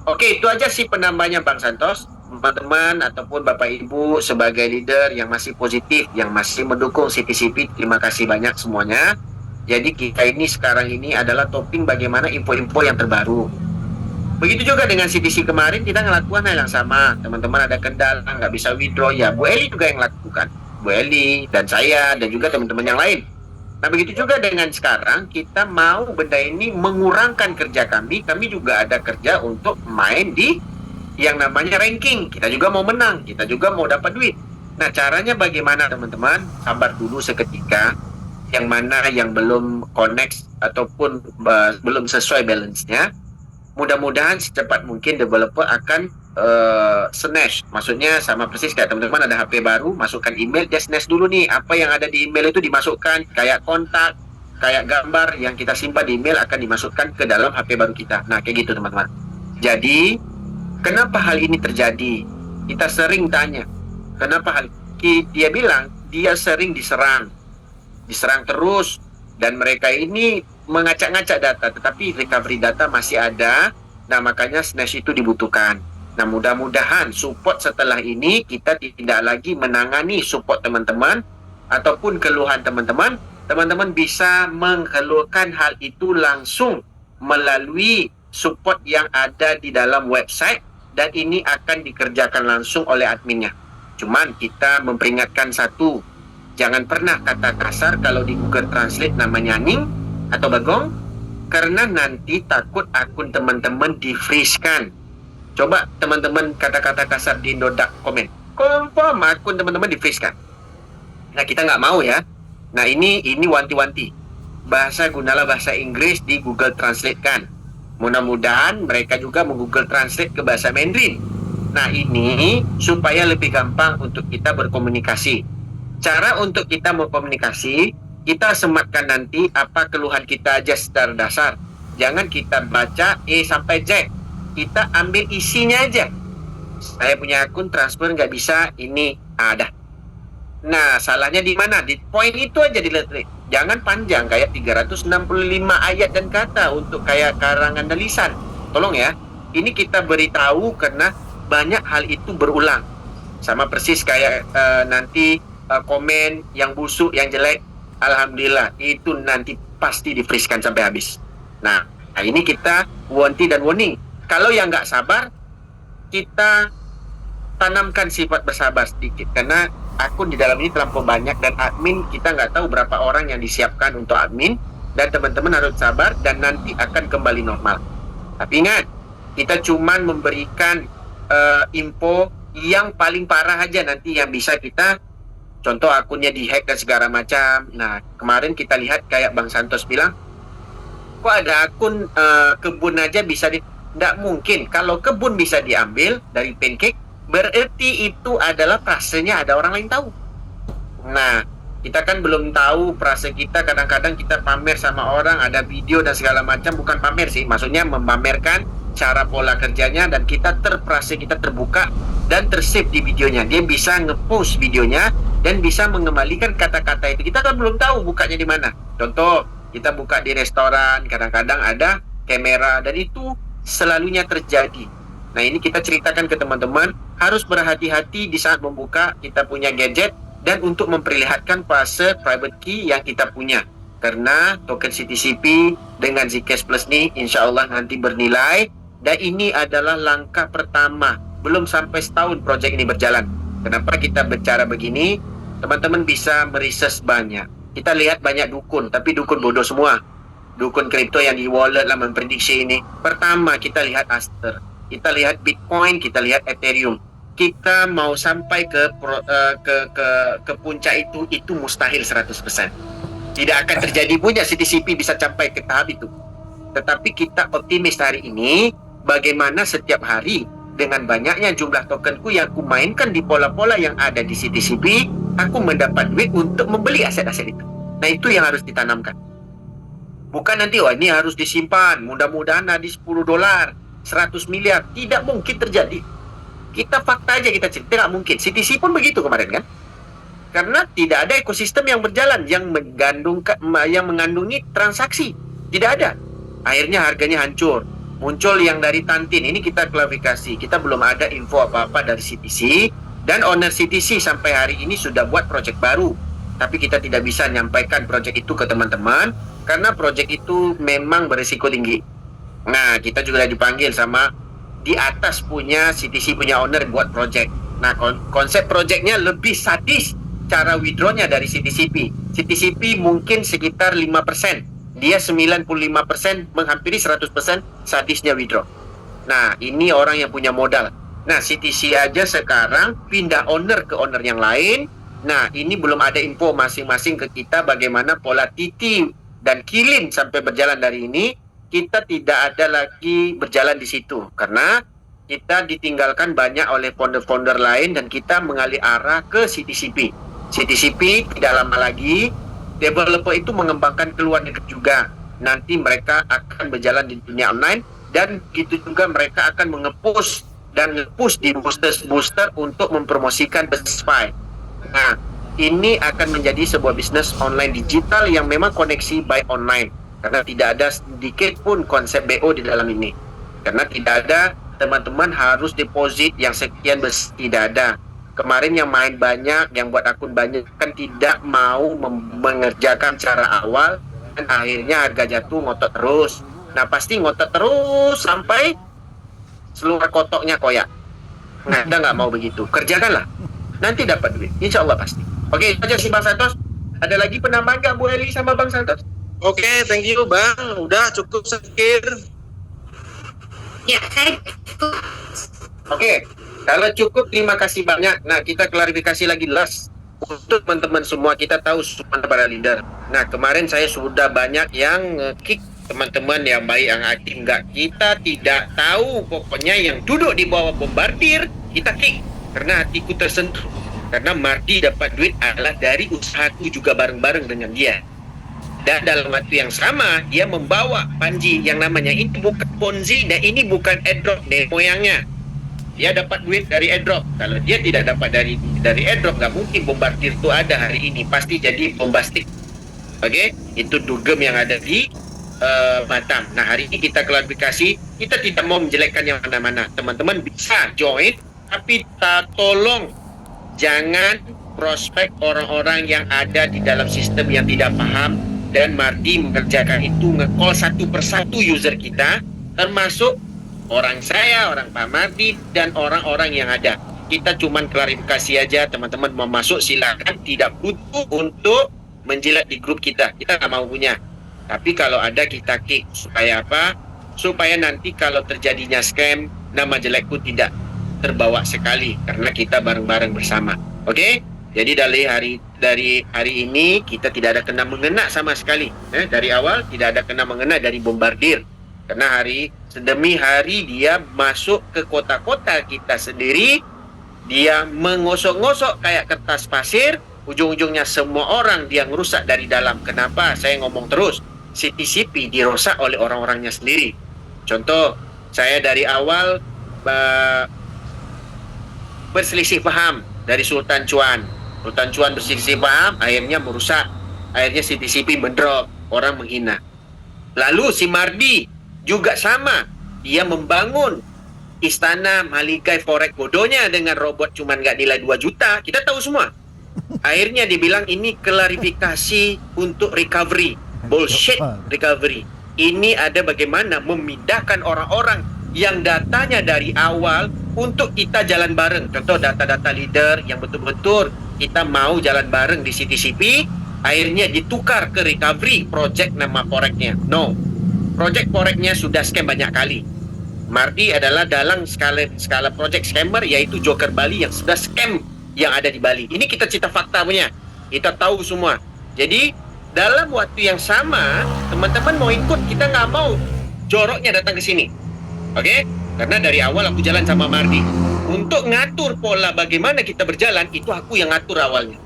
Speaker 1: Oke, itu aja sih penambahnya Bang Santos. Teman-teman ataupun Bapak Ibu sebagai leader yang masih positif, yang masih mendukung CTCP, terima kasih banyak semuanya. Jadi kita ini sekarang ini adalah topping bagaimana info-info yang terbaru. Begitu juga dengan CTC kemarin kita ngelakukan hal yang sama. Teman-teman ada kendala, nggak bisa withdraw, ya Bu Eli juga yang lakukan. Bu Eli dan saya dan juga teman-teman yang lain. Nah, begitu juga dengan sekarang kita mau benda ini mengurangkan kerja kami juga ada kerja untuk main di yang namanya ranking. Kita juga mau menang, kita juga mau dapat duit. Nah, caranya bagaimana teman-teman? Sabar dulu seketika. Yang mana yang belum connect ataupun belum sesuai balance-nya, mudah-mudahan secepat mungkin developer akan snatch. Maksudnya sama persis kayak teman-teman ada HP baru, masukkan email, dia snatch dulu nih. Apa yang ada di email itu dimasukkan, kayak kontak, kayak gambar yang kita simpan di email akan dimasukkan ke dalam HP baru kita. Nah, kayak gitu teman-teman. Jadi, kenapa hal ini terjadi? Kita sering tanya, kenapa hal ini? Dia bilang, dia sering diserang terus, dan mereka ini mengacak-ngacak data, tetapi recovery data masih ada. Nah, makanya snatch itu dibutuhkan. Nah, mudah-mudahan support setelah ini kita tidak lagi menangani support teman-teman ataupun keluhan teman-teman. Teman-teman bisa mengeluarkan hal itu langsung melalui support yang ada di dalam website, dan ini akan dikerjakan langsung oleh adminnya. Cuman kita memperingatkan satu, jangan pernah kata kasar kalau di Google Translate namanya Ning atau Bagong, karena nanti takut akun teman-teman di-freeze-kan. Coba teman-teman kata-kata kasar di Indodax komen, confirm akun teman-teman di-freeze-kan. Nah, kita nggak mau ya. Nah, ini wanti-wanti. Gunalah bahasa Inggris di Google Translate kan. Mudah-mudahan mereka juga Google Translate ke bahasa Mandarin. Nah, ini supaya lebih gampang untuk kita berkomunikasi. Cara untuk kita berkomunikasi, kita sematkan nanti apa keluhan kita aja secara dasar. Jangan kita baca sampai Z. Kita ambil isinya aja. Saya punya akun transfer nggak bisa, ini ada. Nah, salahnya di mana? Di poin itu aja dilihat. Jangan panjang kayak 365 ayat dan kata untuk kayak karangan dan lisan. Tolong ya. Ini kita beritahu karena banyak hal itu berulang. Sama persis kayak nanti komen yang busuk, yang jelek, alhamdulillah itu nanti pasti di-freeze-kan sampai habis. Nah, ini kita wanti dan warning. Kalau yang nggak sabar, kita tanamkan sifat bersabar sedikit, karena akun di dalam ini terlampau banyak dan admin kita nggak tahu berapa orang yang disiapkan untuk admin, dan teman-teman harus sabar dan nanti akan kembali normal. Tapi ingat, kita cuma memberikan info yang paling parah aja nanti yang bisa kita. Contoh akunnya dihack dan segala macam. Nah, kemarin kita lihat kayak Bang Santos bilang, kok ada akun kebun aja bisa nggak mungkin. Kalau kebun bisa diambil dari Pancake, berarti itu adalah prasenya ada orang lain tahu. Nah, kita kan belum tahu prase kita. Kadang-kadang kita pamer sama orang, ada video dan segala macam. Bukan pamer sih, maksudnya memamerkan cara pola kerjanya, dan kita prase kita terbuka dan tersave di videonya. Dia bisa ngepost videonya dan bisa mengembalikan kata-kata itu. Kita kan belum tahu bukanya di mana. Contoh, kita buka di restoran, kadang-kadang ada kamera, dan itu selalunya terjadi. Nah, ini kita ceritakan ke teman-teman, harus berhati-hati di saat membuka kita punya gadget, dan untuk memperlihatkan fase private key yang kita punya. Karena token CTCP dengan Zcash Plus ini insya Allah nanti bernilai, dan ini adalah langkah pertama. Belum sampai setahun proyek ini berjalan. Kenapa kita bicara begini? Teman-teman bisa meresearch banyak. Kita lihat banyak dukun, tapi dukun bodoh semua. Dukun kripto yang di wallet lah memprediksi ini. Pertama, kita lihat Aster, kita lihat Bitcoin, kita lihat Ethereum. Kita mau sampai ke puncak itu mustahil 100%. Tidak akan terjadi punya CTCP bisa sampai ke tahap itu. Tetapi kita optimis hari ini, bagaimana setiap hari dengan banyaknya jumlah tokenku yang aku mainkan di pola-pola yang ada di CTCP, aku mendapat duit untuk membeli aset-aset itu. Nah, itu yang harus ditanamkan. Bukan nanti, wah ini harus disimpan, mudah-mudahan ada 10 dolar, 100 miliar. Tidak mungkin terjadi. Kita fakta aja, kita cerita, tidak mungkin. CTC pun begitu kemarin kan. Karena tidak ada ekosistem yang berjalan, yang mengandungi transaksi. Tidak ada. Akhirnya harganya hancur. Muncul yang dari Tantin, ini kita klarifikasi. Kita belum ada info apa-apa dari CTC, dan owner CTC sampai hari ini sudah buat project baru. Tapi kita tidak bisa menyampaikan project itu ke teman-teman, karena project itu memang berisiko tinggi. Nah, kita juga dipanggil sama di atas punya CTC punya owner buat project. Nah, konsep projectnya lebih sadis cara withdrawnya dari CTCP. CTCP mungkin sekitar 5%. Dia 95%, menghampiri 100% sadisnya withdraw. Nah, ini orang yang punya modal. Nah, CTC aja sekarang pindah owner ke owner yang lain. Nah, ini belum ada info masing-masing ke kita bagaimana pola Titi dan Kilin sampai berjalan dari ini. Kita tidak ada lagi berjalan di situ karena kita ditinggalkan banyak oleh founder-founder lain dan kita mengalih arah ke CTCP. CTCP tidak lama lagi developer itu mengembangkan ke luar negeri juga. Nanti mereka akan berjalan di dunia online dan begitu juga mereka akan nge-push di booster untuk mempromosikan Bestfy. Nah, ini akan menjadi sebuah bisnis online digital yang memang koneksi by online karena tidak ada sedikit pun konsep BO di dalam ini. Karena tidak ada teman-teman harus deposit yang sekian tidak ada. Kemarin yang main banyak, yang buat akun banyak kan tidak mau mengerjakan cara awal dan akhirnya harga jatuh ngotot terus. Nah, pasti ngotot terus sampai seluruh kotoknya koyak. Nah, kita nggak mau begitu. Kerjakanlah. Nanti dapat duit. Insya Allah pasti. Oke, itu aja sih Bang Santos. Ada lagi penambahan nggak Bu Eli sama Bang Santos?
Speaker 4: Oke, thank you Bang. Udah cukup sekian.
Speaker 3: Ya, saya cukup.
Speaker 1: Oke, kalau cukup terima kasih banyak. Nah, kita klarifikasi lagi last. Untuk teman-teman semua, kita tahu semua para leader. Nah, kemarin saya sudah banyak yang kick teman-teman yang baik, yang aktif enggak. Kita tidak tahu, pokoknya yang duduk di bawah bombardir, kita kick. Karena hatiku tersentuh. Karena Mardi dapat duit adalah dari usahaku juga bareng-bareng dengan dia. Dan dalam waktu yang sama, dia membawa Panji yang namanya ini bukan Ponzi dan ini bukan airdrop deh moyangnya. Dia dapat duit dari airdrop. Kalau dia tidak dapat dari airdrop, nggak mungkin bombardir itu ada hari ini. Pasti jadi bombastik. Oke, itu dugem yang ada di Batam. Nah, hari ini kita klarifikasi. Kita tidak mau menjelekkan yang mana-mana. Teman-teman bisa join, tapi tolong jangan prospek orang-orang yang ada di dalam sistem yang tidak paham. Dan Mardi mengerjakan itu, nge-call satu persatu user kita, termasuk orang saya, orang Pak Mardi, dan orang-orang yang ada. Kita cuman klarifikasi aja, teman-teman mau masuk silakan, tidak butuh untuk menjilat di grup kita. Kita nggak mau punya. Tapi kalau ada kita kick. Supaya apa? Supaya nanti kalau terjadinya scam, nama jelekku tidak terbawa sekali. Karena kita bareng-bareng bersama. Oke? Jadi dari hari ini kita tidak ada kena mengena sama sekali. Dari awal tidak ada kena mengena dari bombardir. Karena demi hari dia masuk ke kota-kota kita sendiri, dia mengosok-ngosok kayak kertas pasir, ujung-ujungnya semua orang dia ngerusak dari dalam. Kenapa? Saya ngomong terus, CTCP dirusak oleh orang-orangnya sendiri. Contoh, saya dari awal berselisih paham dari Sultan Cuan. Sultan Cuan berselisih paham, akhirnya merusak. Akhirnya CTCP mendrop, orang menghina. Lalu si Mardi juga sama, dia membangun istana Malikai Forex bodohnya dengan robot cuman nggak nilai 2 juta. Kita tahu semua. Akhirnya dibilang ini klarifikasi untuk recovery. Bullshit recovery. Ini ada bagaimana memindahkan orang-orang yang datanya dari awal untuk kita jalan bareng. Contoh data-data leader yang betul-betul kita mau jalan bareng di CTCP, akhirnya ditukar ke recovery project nama Forex-nya. No. Project Forex-nya sudah scam banyak kali. Mardi adalah dalam skala project scammer, yaitu Joker Bali yang sudah scam yang ada di Bali. Ini kita cerita fakta punya. Kita tahu semua. Jadi dalam waktu yang sama, teman-teman mau ikut, kita nggak mau joroknya datang ke sini. Oke? Karena dari awal aku jalan sama Mardi. Untuk ngatur pola bagaimana kita berjalan, itu aku yang ngatur awalnya.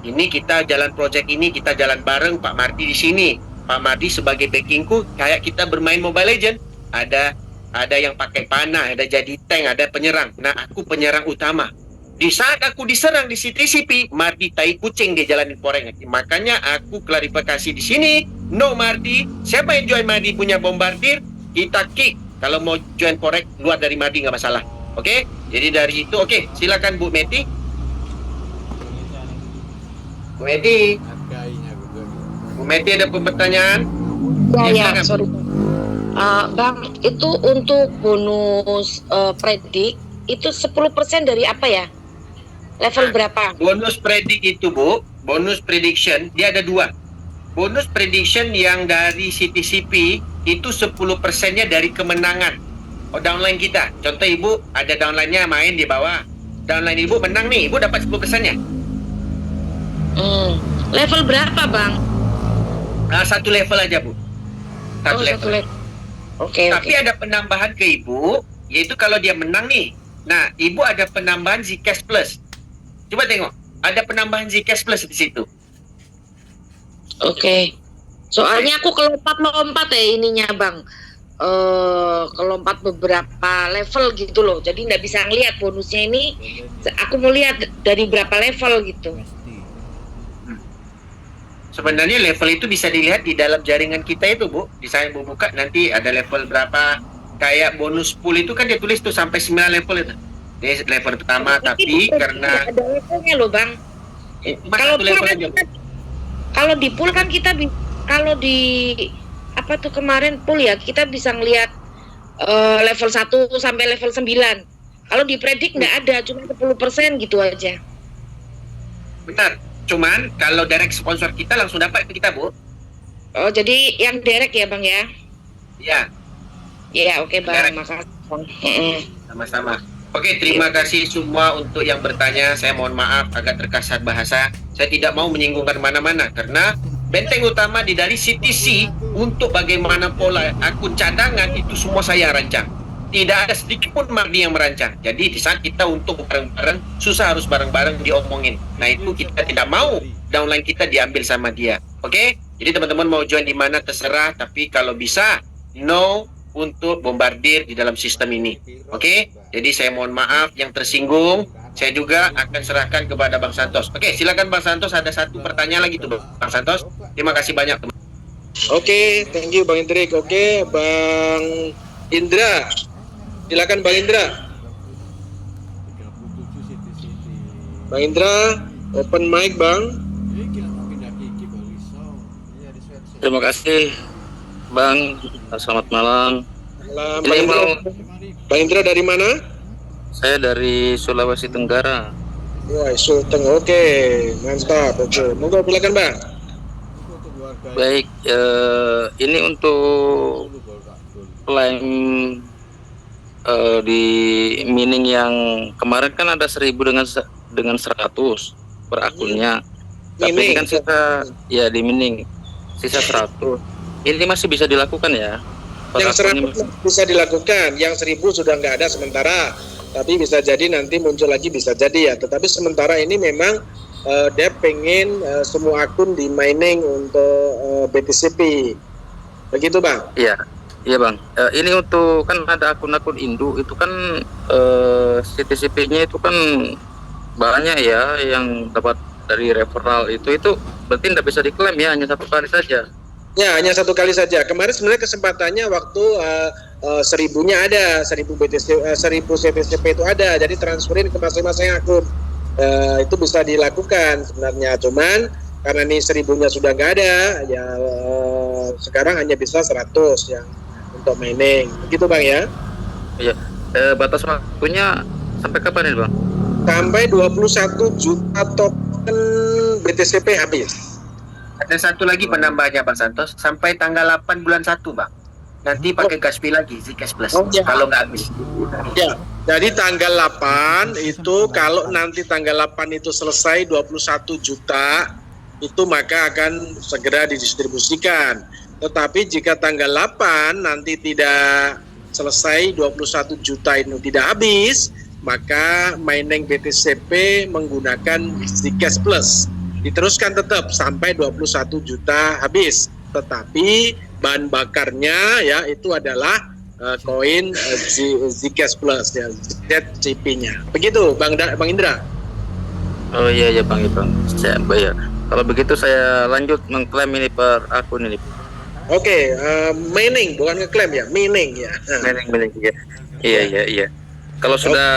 Speaker 1: Ini kita jalan project ini, kita jalan bareng Pak Mardi di sini. Pak Mardi sebagai backingku, kayak kita bermain Mobile Legends. Ada yang pakai panah, ada jadi tank, ada penyerang. Nah, aku penyerang utama. Di saat aku diserang di CTCP, Mardi tai kucing dia jalanin Forex. Makanya aku klarifikasi di sini. No Mardi, siapa yang join Mardi punya bombardir, kita kick. Kalau mau join Forex luar dari Mardi nggak masalah. Oke? Jadi dari itu, oke, silakan Bu Meti. Bu Meti. Bu Meti ada pertanyaan?
Speaker 5: Ya, sorry. Bang, itu untuk bonus predik itu 10% dari apa ya? Level berapa?
Speaker 1: Bonus predik itu, Bu, bonus prediction, dia ada 2. Bonus prediction yang dari CTCP itu 10%-nya dari kemenangan. downline kita. Contoh ibu ada downline-nya main di bawah. Downline ibu menang nih, ibu dapat 10%-nya.
Speaker 5: Level berapa, Bang?
Speaker 1: Satu level aja, Bu. Satu level.
Speaker 5: Oke.
Speaker 1: Tapi ada penambahan ke ibu, yaitu kalau dia menang nih. Nah, ibu ada penambahan Zcash Plus. Coba tengok, ada penambahan Zcash Plus di situ.
Speaker 5: Oke. Soalnya aku kelompat-lompat ya ininya, Bang. Kelompat beberapa level gitu loh. Jadi nggak bisa ngelihat bonusnya ini. Aku mau lihat dari berapa level gitu.
Speaker 1: Sebenarnya level itu bisa dilihat di dalam jaringan kita itu, Bu. Di saya Bu buka nanti ada level berapa. Kayak bonus pool itu kan dia tulis tuh sampai 9 level itu. Ini level pertama, tapi karena
Speaker 5: ada levelnya loh, Bang. Kalau
Speaker 1: level
Speaker 5: kan
Speaker 1: aja, Bu.
Speaker 5: kalau di pool kan kita kalau di apa tuh kemarin pool ya kita bisa ngelihat level 1 sampai level 9. Kalau dipredik nggak ada, cuma 10% gitu aja.
Speaker 1: Benar. Cuman kalau direct sponsor kita langsung dapat ke kita, Bu.
Speaker 5: Oh, jadi yang direct ya, Bang ya?
Speaker 1: Iya.
Speaker 5: Iya, oke, Bang.
Speaker 1: Direct.
Speaker 5: Makasih.
Speaker 1: Sama-sama. Oke, terima kasih semua untuk yang bertanya. Saya mohon maaf agak terkasar bahasa. Saya tidak mau menyinggungkan mana-mana karena benteng utama dari CTC untuk bagaimana pola akun cadangan itu semua saya rancang. Tidak ada sedikit pun Mardi yang merancang. Jadi di saat kita untuk bareng-bareng, susah harus bareng-bareng diomongin. Nah itu kita tidak mau downline kita diambil sama dia. Oke? Jadi teman-teman mau join di mana terserah, tapi kalau bisa no untuk bombardir di dalam sistem ini. Oke? Jadi saya mohon maaf yang tersinggung. Saya juga akan serahkan kepada Bang Santos. Oke, silakan Bang Santos, ada satu pertanyaan lagi tuh Bang Santos. Terima kasih banyak teman.
Speaker 4: Oke, thank you Bang Hendrik. Oke, Bang Indra. Silakan Bang Indra. Bang Indra, open mic Bang.
Speaker 8: Terima kasih Bang. Selamat malam.
Speaker 4: Malam. Bang Indra dari mana?
Speaker 8: Saya dari Sulawesi Tenggara.
Speaker 4: Wah, Sulteng. Oke, mantap. Oke, monggo silakan Bang.
Speaker 8: Baik, ini untuk klaim di mining yang kemarin kan ada 1000 dengan 100 per akunnya. Tapi ini kan sisa ya di mining sisa 100. Ini masih bisa dilakukan ya?
Speaker 4: Yang 100 bisa dilakukan, yang 1000 sudah nggak ada sementara. Tapi bisa jadi nanti muncul lagi, bisa jadi ya. Tetapi sementara ini memang dia pengen semua akun di mining untuk BTCP. Begitu Bang?
Speaker 8: Iya, iya Bang. Ini untuk kan ada akun-akun induk itu kan CTCP-nya itu kan banyak ya yang dapat dari referral itu berarti tidak bisa diklaim ya, hanya 1 kali saja.
Speaker 4: Ya, hanya 1 kali saja. Kemarin sebenarnya kesempatannya waktu 1000-nya ada, 1000 CTCP itu ada, jadi transferin ke masing-masing akun. Itu bisa dilakukan sebenarnya, cuman karena ini 1000-nya sudah nggak ada, ya sekarang hanya bisa 100 yang untuk mining. Begitu Bang ya?
Speaker 8: Iya. Batas waktunya sampai kapan ini Bang?
Speaker 4: Sampai 21 juta token BTCP habis.
Speaker 1: Ada satu lagi penambahannya Bang Santos, sampai tanggal 8 bulan 1 Bang. Nanti pakai gas fee lagi, Zcash Plus.
Speaker 4: Ya.
Speaker 1: Kalau nggak habis.
Speaker 4: Ya, jadi tanggal 8 itu kalau nanti tanggal 8 itu selesai 21 juta, itu maka akan segera didistribusikan. Tetapi jika tanggal 8 nanti tidak selesai 21 juta itu tidak habis, maka mining BTCP menggunakan Zcash Plus. Diteruskan tetap sampai 21 juta habis, tetapi bahan bakarnya ya itu adalah koin Zcash Plus ya, ZCP-nya. Begitu Bang Indra.
Speaker 8: Oh iya ya Bang, saya bayar. Kalau begitu saya lanjut mengklaim ini per akun ini.
Speaker 4: Oke, mining bukan ngeklaim ya, mining ya.
Speaker 8: Mining ya. Iya. Kalau sudah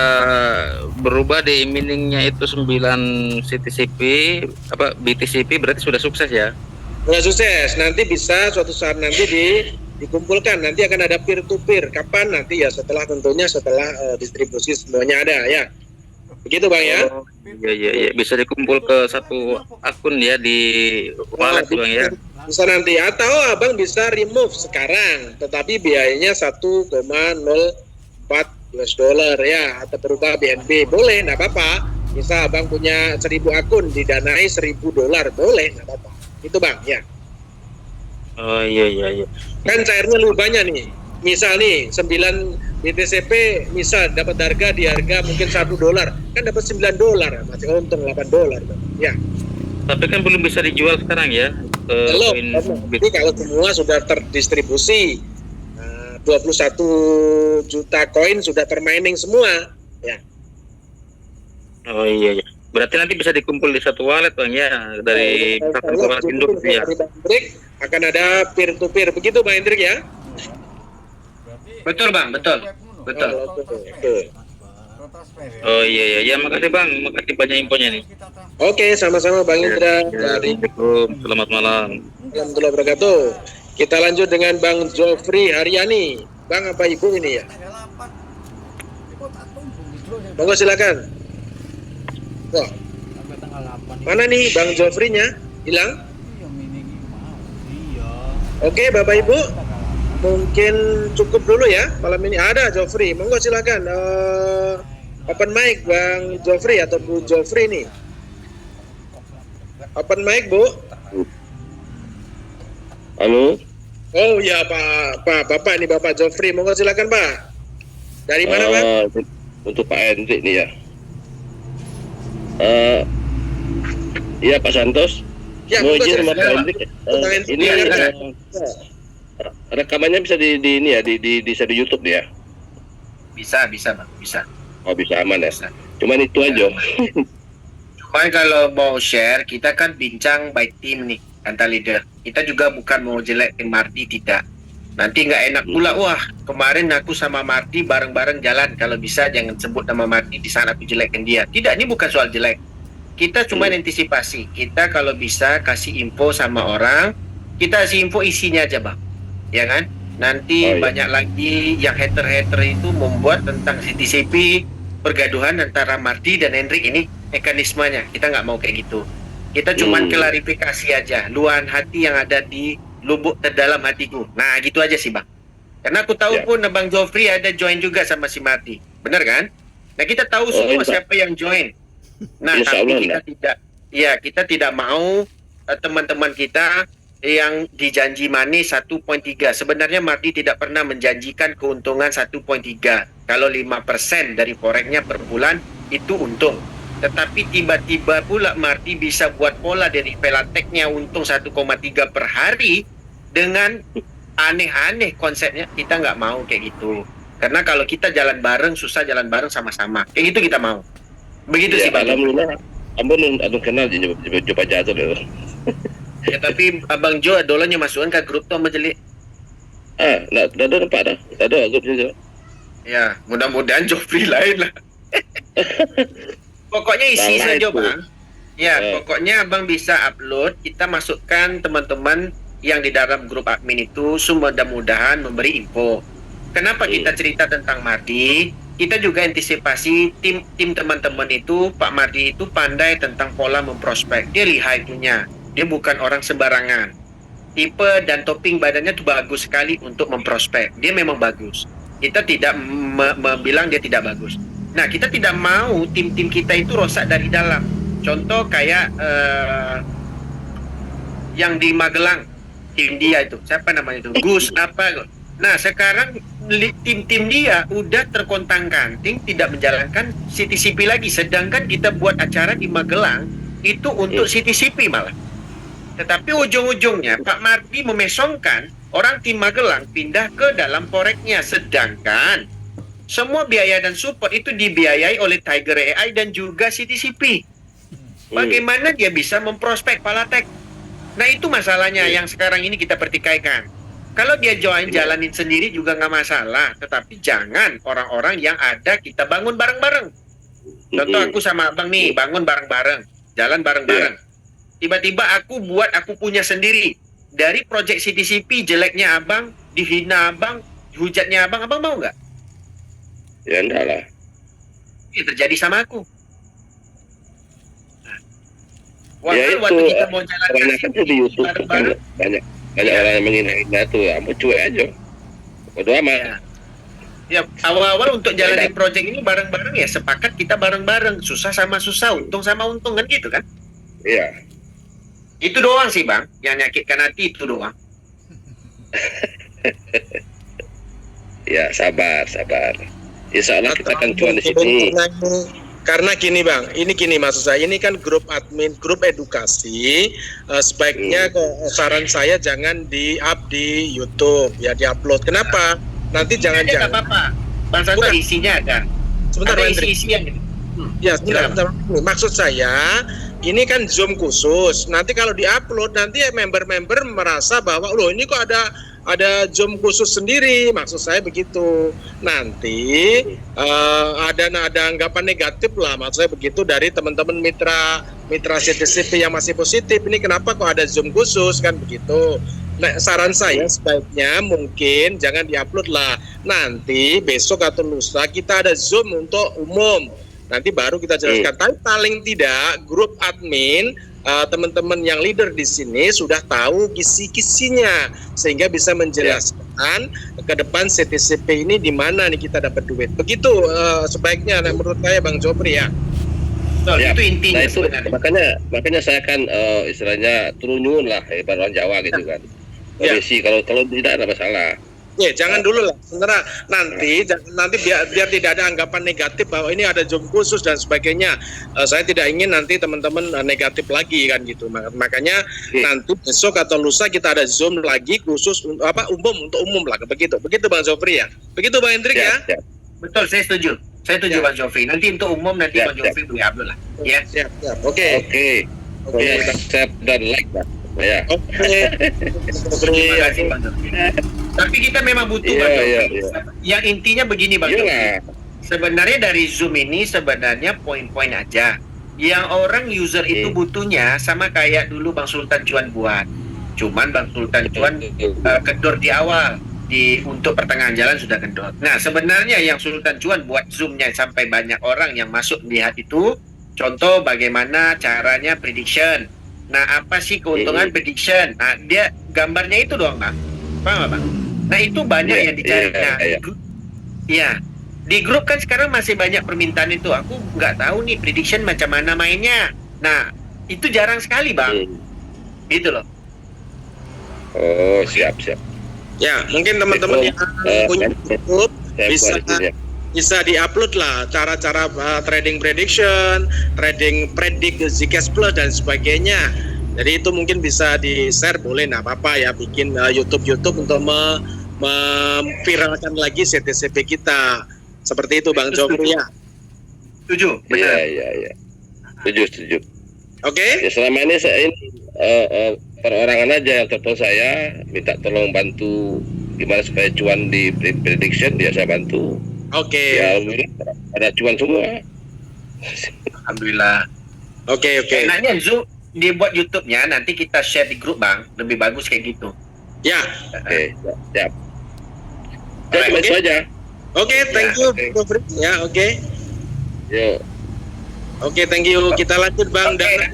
Speaker 8: berubah di miningnya itu 9 CTCP BTCP berarti sudah sukses ya?
Speaker 4: Sudah sukses. Nanti bisa suatu saat nanti dikumpulkan. Nanti akan ada peer to peer. Kapan nanti ya setelah distribusi semuanya ada ya. Begitu Bang ya?
Speaker 8: Oh, iya. Bisa dikumpul ke satu akun ya di wallet Bang ya?
Speaker 4: Bisa nanti, atau Abang bisa remove sekarang, tetapi biayanya 1,0 US dollar ya, atau berubah BNB, boleh, nggak apa-apa. Misal abang punya 1.000 akun, didanai $1.000, boleh, nggak apa-apa. Itu bang, ya.
Speaker 8: Oh iya.
Speaker 4: Kan cairnya lebih banyak nih. Misal nih 9 BTCP, misal dapat harga di harga mungkin $1, kan dapat $9, masih untung $8. Ya.
Speaker 8: Tapi kan belum bisa dijual sekarang ya.
Speaker 4: Belum. Jadi kalau semua sudah terdistribusi, 21 juta koin sudah termining semua. Ya.
Speaker 8: Oh iya. Berarti nanti bisa dikumpul di satu wallet bang ya, dari wallet induk ya.
Speaker 4: Dari Bang Hendrik akan ada peer to peer, begitu Bang Hendrik ya?
Speaker 1: Betul bang, betul.
Speaker 8: Oh iya. Ya makasih bang, makasih banyak infonya nih.
Speaker 4: Oke, sama-sama Bang Indra.
Speaker 8: Assalamualaikum, selamat malam.
Speaker 4: Warahmatullahi wabarakatuh. Kita lanjut dengan Bang Jofri Haryani. Bang apa ibu ini ya? Monggo silakan. Wah. Mana nih Bang Jofrinya? Hilang? Oke, Bapak Ibu, mungkin cukup dulu ya malam ini. Ada Jofri, monggo silakan. Open mic Bang Jofri atau Bu Jofri nih. Open mic Bu.
Speaker 11: Halo.
Speaker 4: Oh ya Bapak ini Bapak Jofri, monggo silakan Pak. Dari mana Pak?
Speaker 11: Untuk Pak Hendrik nih ya. Iya Pak Santos.
Speaker 4: Ya,
Speaker 11: mau izin sama Pak Hendrik. Ini rekamannya bisa di ini ya, bisa di YouTube ya.
Speaker 1: Bisa bang, bisa.
Speaker 11: Oh bisa aman ya.
Speaker 1: Bisa.
Speaker 11: Cuman itu aja.
Speaker 1: Cuman kalau mau share, kita kan bincang by team nih, kata leader. Kita juga bukan mau jelekin Marty, tidak. Nanti nggak enak pula, wah kemarin aku sama Marty bareng-bareng jalan, kalau bisa jangan sebut nama Marty di sana aku jelekin dia. Tidak, ini bukan soal jelek. Kita cuma antisipasi. Kita kalau bisa kasih info sama orang, kita kasih info isinya aja bang, ya kan? Nanti banyak lagi yang hater-hater itu membuat tentang CTCP, pergaduhan antara Marty dan Hendrik ini mekanismenya. Kita nggak mau kayak gitu. Kita cuma klarifikasi aja, luahan hati yang ada di lubuk terdalam hatiku. Nah gitu aja sih bang. Karena aku tahu pun Bang Jofri ada join juga sama si Marty, benar kan? Nah kita tahu semua siapa yang join. Nah tapi kita tidak mau teman-teman kita yang dijanji manis 1.3. Sebenarnya Marty tidak pernah menjanjikan keuntungan 1.3. Kalau 5% dari foreknya per bulan itu untung. Tetapi tiba-tiba pula Marty bisa buat pola dari Pelateknya untung 1,3 per hari dengan aneh-aneh konsepnya. Kita nggak mau kayak gitu. Karena kalau kita jalan bareng, susah jalan bareng sama-sama. Kayak gitu kita mau. Begitu sih Bang.
Speaker 11: Alhamdulillah. Ampun kenal coba jatuh deh.
Speaker 1: Ya tapi Abang Jo dolannya masukan ke grup tuh sama Jelik.
Speaker 11: Nggak ada tempat dah. Nggak ada grup juga.
Speaker 1: Ya, mudah-mudahan Jofri lain lah. Pokoknya isi saja bang. Ya, pokoknya abang bisa upload. Kita masukkan teman-teman yang di dalam grup admin itu, mudah-mudahan memberi info. Kenapa kita cerita tentang Marty? Kita juga antisipasi tim teman-teman itu. Pak Marty itu pandai tentang pola memprospek. Dia lihai punya. Dia bukan orang sembarangan. Tipe dan topping badannya tuh bagus sekali untuk memprospek. Dia memang bagus. Kita tidak bilang dia tidak bagus. Nah, kita tidak mau tim-tim kita itu rosak dari dalam. Contoh kayak yang di Magelang, tim dia itu, siapa namanya itu? Gus apa? Nah, sekarang tim-tim dia udah terkontang-kanting, tidak menjalankan CTCP lagi. Sedangkan kita buat acara di Magelang itu untuk CTCP malah. Tetapi ujung-ujungnya Pak Marty memesongkan orang tim Magelang pindah ke dalam foreknya. Sedangkan semua biaya dan support itu dibiayai oleh Tiger AI dan juga CTCP. Bagaimana dia bisa memprospek Palatek? Nah itu masalahnya yang sekarang ini kita pertikaikan. Kalau dia jalanin sendiri juga nggak masalah. Tetapi jangan orang-orang yang ada kita bangun bareng-bareng. Contoh aku sama abang nih, bangun bareng-bareng. Jalan bareng-bareng. Tiba-tiba aku punya sendiri. Dari project CTCP jeleknya abang, dihina abang, hujatnya abang mau nggak?
Speaker 11: Ya enggak lah.
Speaker 1: Ini terjadi sama aku.
Speaker 11: Waktu kita mau jalan di YouTube banyak orang yang menghina-hina tuh, ya ampun cuek aja. Bodoh amat.
Speaker 1: Ya, awal-awal untuk jalanin project ini bareng-bareng ya, sepakat kita bareng-bareng, susah sama susah, untung sama untung kan gitu kan.
Speaker 11: Iya.
Speaker 1: Itu doang sih Bang, yang nyakitkan hati itu doang.
Speaker 11: Ya, sabar. Insya Allah kita akan cuan di sini.
Speaker 4: Karena gini Bang, ini gini maksud saya, ini kan grup admin, grup edukasi, sebaiknya saran saya jangan di-up di YouTube, ya di-upload. Kenapa? Nanti jangan-jangan.
Speaker 1: Nggak apa-apa, Bang Santo isinya ada.
Speaker 4: Sebentar,
Speaker 1: ada
Speaker 4: Hendrik.
Speaker 1: isi-isian.
Speaker 4: Ya, sebentar. Maksud saya, ini kan Zoom khusus. Nanti kalau di-upload, nanti member-member merasa bahwa, loh ini kok ada Zoom khusus sendiri. Maksud saya begitu. Nanti ada anggapan negatif lah. Maksud saya begitu dari teman-teman mitra CTCP yang masih positif. Ini kenapa kok ada Zoom khusus kan begitu. Nah, saran saya sebaiknya mungkin jangan diupload lah. Nanti besok atau lusa kita ada Zoom untuk umum. Nanti baru kita jelaskan. Tapi paling tidak grup admin, teman-teman yang leader di sini sudah tahu kisi-kisinya sehingga bisa menjelaskan ke depan CTCP ini di mana nih kita dapat duit. Begitu sebaiknya menurut saya Bang Jopri ya.
Speaker 1: Ya, itu intinya.
Speaker 11: Nah, itu makanya saya kan istilahnya turun nyun lah orang Jawa gitu kan. Polisi kalau tidak ada masalah.
Speaker 4: Ya, jangan dulu lah. Sebenarnya nanti biar tidak ada anggapan negatif bahwa ini ada Zoom khusus dan sebagainya. Saya tidak ingin nanti teman-teman negatif lagi kan gitu. Makanya nanti besok atau lusa kita ada Zoom lagi khusus umum untuk umum lah begitu. Begitu Bang Jopri ya. Begitu Bang Hendrik ya.
Speaker 1: Betul, saya setuju. Saya setuju Bang Jopri. Nanti untuk umum nanti Bang Jopri boleh upload lah. Ya.
Speaker 4: Siap. Oke.
Speaker 11: Saya dan like lah. Ya.
Speaker 4: Oke.
Speaker 1: Terima kasih Bang Jopri. Tapi kita memang butuh Bang Jopri. Yang intinya begini Bang Jopri. Sebenarnya dari Zoom ini sebenarnya poin-poin aja. Yang orang user itu butuhnya sama kayak dulu Bang Sultan Cuan buat. Cuman Bang Sultan Cuan kendor di awal. Untuk pertengahan jalan sudah kendor. Nah, sebenarnya yang Sultan Cuan buat Zoom-nya sampai banyak orang yang masuk melihat itu, contoh bagaimana caranya prediction. Nah, apa sih keuntungan prediction? Nah, dia gambarnya itu doang, Bang. Paham, Bang? Nah, itu banyak yang dicari. Di grup kan sekarang masih banyak permintaan itu. Aku nggak tahu nih prediction macam mana mainnya. Nah, itu jarang sekali, Bang. Gitu loh.
Speaker 11: Oh, siap.
Speaker 4: Ya, mungkin teman-teman yang punya YouTube bisa di-upload lah cara-cara trading prediction, trading predict Zcash Plus dan sebagainya. Jadi itu mungkin bisa di-share, boleh, nah apa-apa ya, bikin YouTube untuk memviralkan lagi CTCP kita. Seperti itu Bang Jopri ya.
Speaker 1: Setuju, benar.
Speaker 11: Iya. Setuju.
Speaker 4: Oke.
Speaker 11: Ya, selama ini saya perorangan aja yang telepon saya minta tolong bantu gimana supaya cuan di prediction, dia saya bantu.
Speaker 4: Oke.
Speaker 11: Ya, ada cuan semua.
Speaker 1: Alhamdulillah.
Speaker 4: Oke.
Speaker 1: Enaknya Zoom dibuat YouTube-nya, nanti kita share di grup Bang, lebih bagus kayak gitu.
Speaker 4: Ya.
Speaker 11: Oke, siap. Cuma itu aja.
Speaker 4: Oke, thank you. Ya, oke.
Speaker 11: Yuk.
Speaker 4: Oke, thank you. Kita lanjut Bang. Dan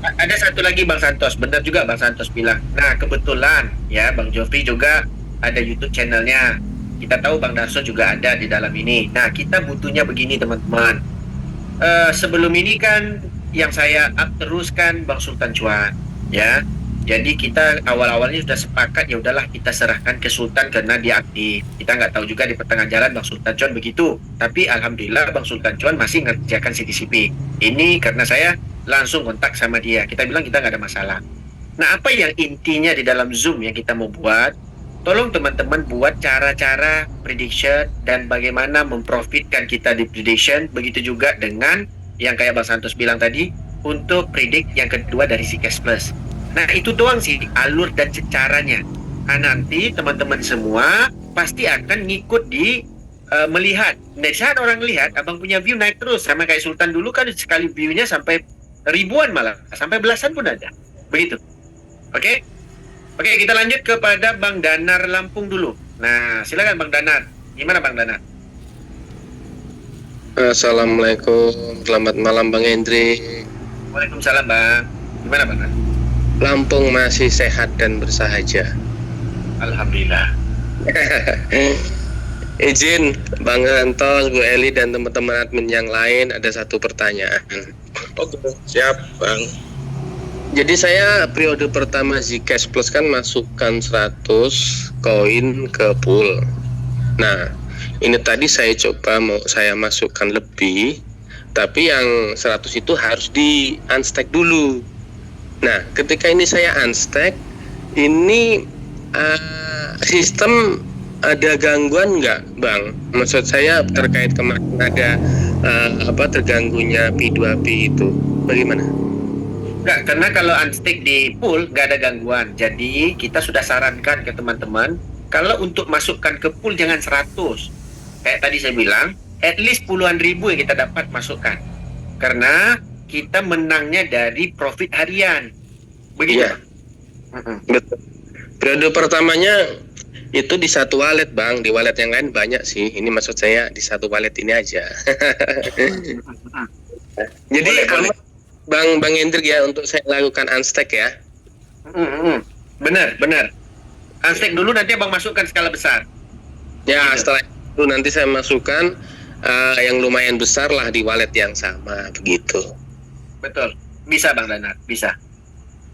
Speaker 1: ada satu lagi Bang Santos, benar juga Bang Santos bilang. Nah, kebetulan ya Bang Jopri juga ada YouTube channelnya. Kita tahu Bang Darso juga ada di dalam ini. Nah, kita butuhnya begini teman-teman. Sebelum ini kan yang saya up terus kan Bang Sultan Cuan, ya. Jadi kita awal-awalnya sudah sepakat, ya udahlah kita serahkan ke Sultan karena dia aktif. Kita nggak tahu juga di pertengahan jalan Bang Sultan Cuan begitu. Tapi alhamdulillah Bang Sultan Cuan masih ngerjakan CTCP. Ini karena saya langsung kontak sama dia. Kita bilang kita nggak ada masalah. Nah, apa yang intinya di dalam Zoom yang kita mau buat? Tolong teman-teman buat cara-cara prediction dan bagaimana memprofitkan kita di prediction. Begitu juga dengan yang kayak Bang Santos bilang tadi, untuk predict yang kedua dari Zcash Plus. Nah, itu doang sih alur dan caranya. Nah, nanti teman-teman semua pasti akan ngikut di melihat. Dari saat orang lihat, abang punya view naik terus. Sama kayak Sultan dulu kan sekali view-nya sampai ribuan malah. Sampai belasan pun ada. Begitu. Oke, kita lanjut kepada Bang Danar Lampung dulu. Nah, silakan Bang Danar. Gimana Bang Danar?
Speaker 12: Assalamualaikum. Selamat malam Bang Hendrik.
Speaker 1: Waalaikumsalam Bang. Gimana Bang Danar?
Speaker 12: Lampung masih sehat dan bersahaja.
Speaker 1: Alhamdulillah.
Speaker 12: Izin Bang Santos, Bu Eli dan teman-teman admin yang lain, ada satu pertanyaan.
Speaker 4: Oke, siap Bang.
Speaker 12: Jadi saya periode pertama Zcash Plus kan masukkan 100 koin ke pool. Nah, ini tadi saya coba mau saya masukkan lebih, tapi yang 100 itu harus di unstack dulu. Nah, ketika ini saya unstack, ini sistem ada gangguan nggak, Bang? Maksud saya terkait kemarin ada terganggunya P2P itu, bagaimana?
Speaker 1: Nggak, karena kalau unstick di pool nggak ada gangguan. Jadi kita sudah sarankan ke teman-teman, kalau untuk masukkan ke pool jangan 100. Kayak tadi saya bilang, at least puluhan ribu yang kita dapat masukkan. Karena kita menangnya dari profit harian. Begitu.
Speaker 12: Iya. Betul. Periode pertamanya itu di satu wallet, Bang. Di wallet yang lain banyak sih. Ini maksud saya di satu wallet ini aja. Jadi
Speaker 1: boleh.
Speaker 12: Bang Hendrik ya, untuk saya lakukan unstack ya.
Speaker 1: Benar. Unstack dulu, nanti Abang masukkan skala besar.
Speaker 12: Ya,
Speaker 1: Gitu.
Speaker 12: setelah itu nanti saya masukkan yang lumayan besar lah di wallet yang sama, begitu.
Speaker 1: Betul. Bisa Bang Danar, bisa.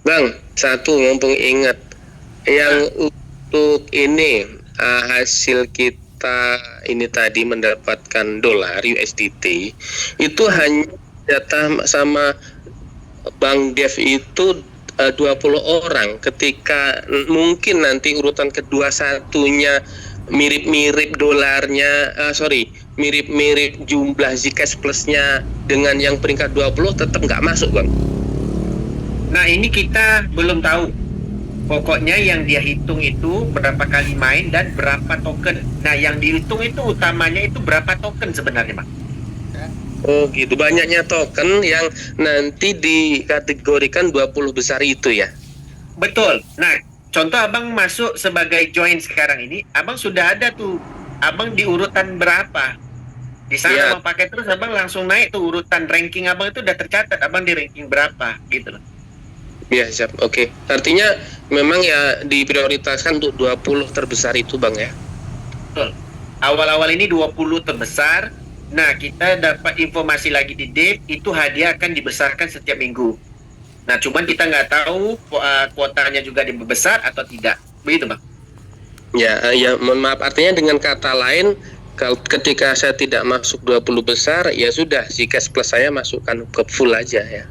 Speaker 12: Bang, satu mumpung ingat, yang untuk ini hasil kita ini tadi mendapatkan dolar USDT itu hanya data sama Bang Dev itu 20 orang. Ketika mungkin nanti urutan kedua satunya mirip-mirip dolarnya, mirip-mirip jumlah Zcash Plusnya dengan yang peringkat 20 tetap nggak masuk, Bang.
Speaker 1: Nah, ini kita belum tahu. Pokoknya yang dia hitung itu berapa kali main dan berapa token. Nah, yang dihitung itu utamanya itu berapa token sebenarnya, Bang.
Speaker 12: Oh gitu, banyaknya token yang nanti dikategorikan 20 besar itu ya?
Speaker 1: Betul. Nah, contoh Abang masuk sebagai join sekarang ini, Abang sudah ada tuh, Abang di urutan berapa. Di sana
Speaker 12: Iya.
Speaker 1: Abang pakai terus, Abang langsung naik tuh urutan ranking Abang itu udah tercatat, Abang di ranking berapa gitu loh.
Speaker 12: Iya, siap. Oke. Artinya memang ya diprioritaskan untuk 20 terbesar itu, Bang ya?
Speaker 1: Betul. Awal-awal ini 20 terbesar. Nah, kita dapat informasi lagi di Dev, itu hadiah akan dibesarkan setiap minggu. Nah, cuman kita nggak tahu kuotanya juga dibesar atau tidak. Begitu, Bang.
Speaker 12: Ya, mohon maaf. Artinya dengan kata lain, ketika saya tidak masuk 20 besar, ya sudah, Zcash Plus saya masukkan ke full aja ya.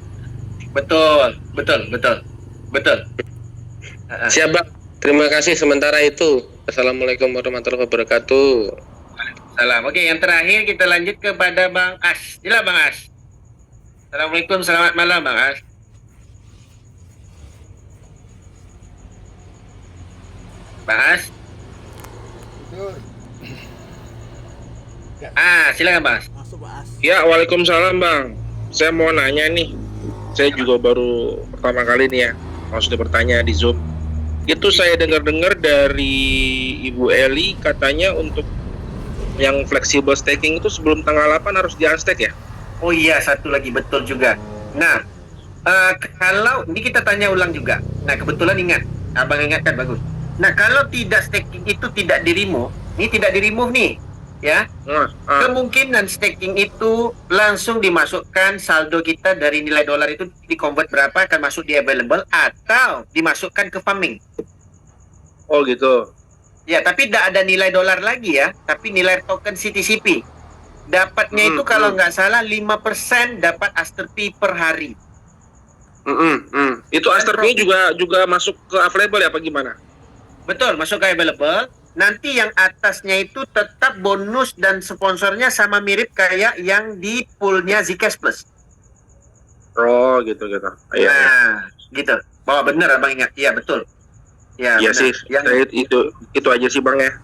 Speaker 1: Betul.
Speaker 12: Siap, Bang. Terima kasih sementara itu. Assalamualaikum warahmatullahi wabarakatuh.
Speaker 1: Salam. Oke, yang terakhir kita lanjut kepada Bang As. Sila Bang As. Assalamualaikum, selamat malam Bang As. Bang As. Silakan Bang As.
Speaker 4: Ya, waalaikumsalam Bang. Saya mau nanya nih. Saya juga baru pertama kali nih ya, maksudnya bertanya di Zoom. Itu saya dengar-dengar dari Ibu Eli katanya untuk yang flexible staking itu sebelum tanggal 8 harus di unstack ya?
Speaker 1: Oh iya, satu lagi betul juga. Nah, kalau ini kita tanya ulang juga. Nah, kebetulan ingat, Abang ingatkan bagus. Nah, kalau tidak staking itu tidak di-remove, ini tidak di-remove nih, ya. Kemungkinan staking itu langsung dimasukkan saldo kita dari nilai dolar itu di-convert berapa akan masuk di available atau dimasukkan ke farming.
Speaker 4: Oh gitu.
Speaker 1: Ya, tapi tidak ada nilai dolar lagi ya, tapi nilai token CTCP. Dapatnya itu kalau nggak salah 5% dapat Aster P per hari.
Speaker 4: Itu Aster P juga masuk ke available ya apa gimana?
Speaker 1: Betul, masuk ke available. Nanti yang atasnya itu tetap bonus dan sponsornya sama mirip kayak yang di poolnya Zcash Plus.
Speaker 4: Oh gitu. Iya.
Speaker 1: Nah, gitu. Bahwa benar Abang ingat. Iya, betul. Ya,
Speaker 4: Iya sih. Itu aja sih Bang ya.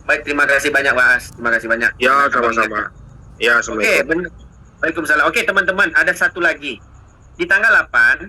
Speaker 1: Baik, terima kasih banyak Mas. Terima kasih banyak.
Speaker 4: Ya, sama-sama. Ya,
Speaker 1: Oke, benar. Waalaikumsalam. Oke, teman-teman, ada satu lagi. Di tanggal 8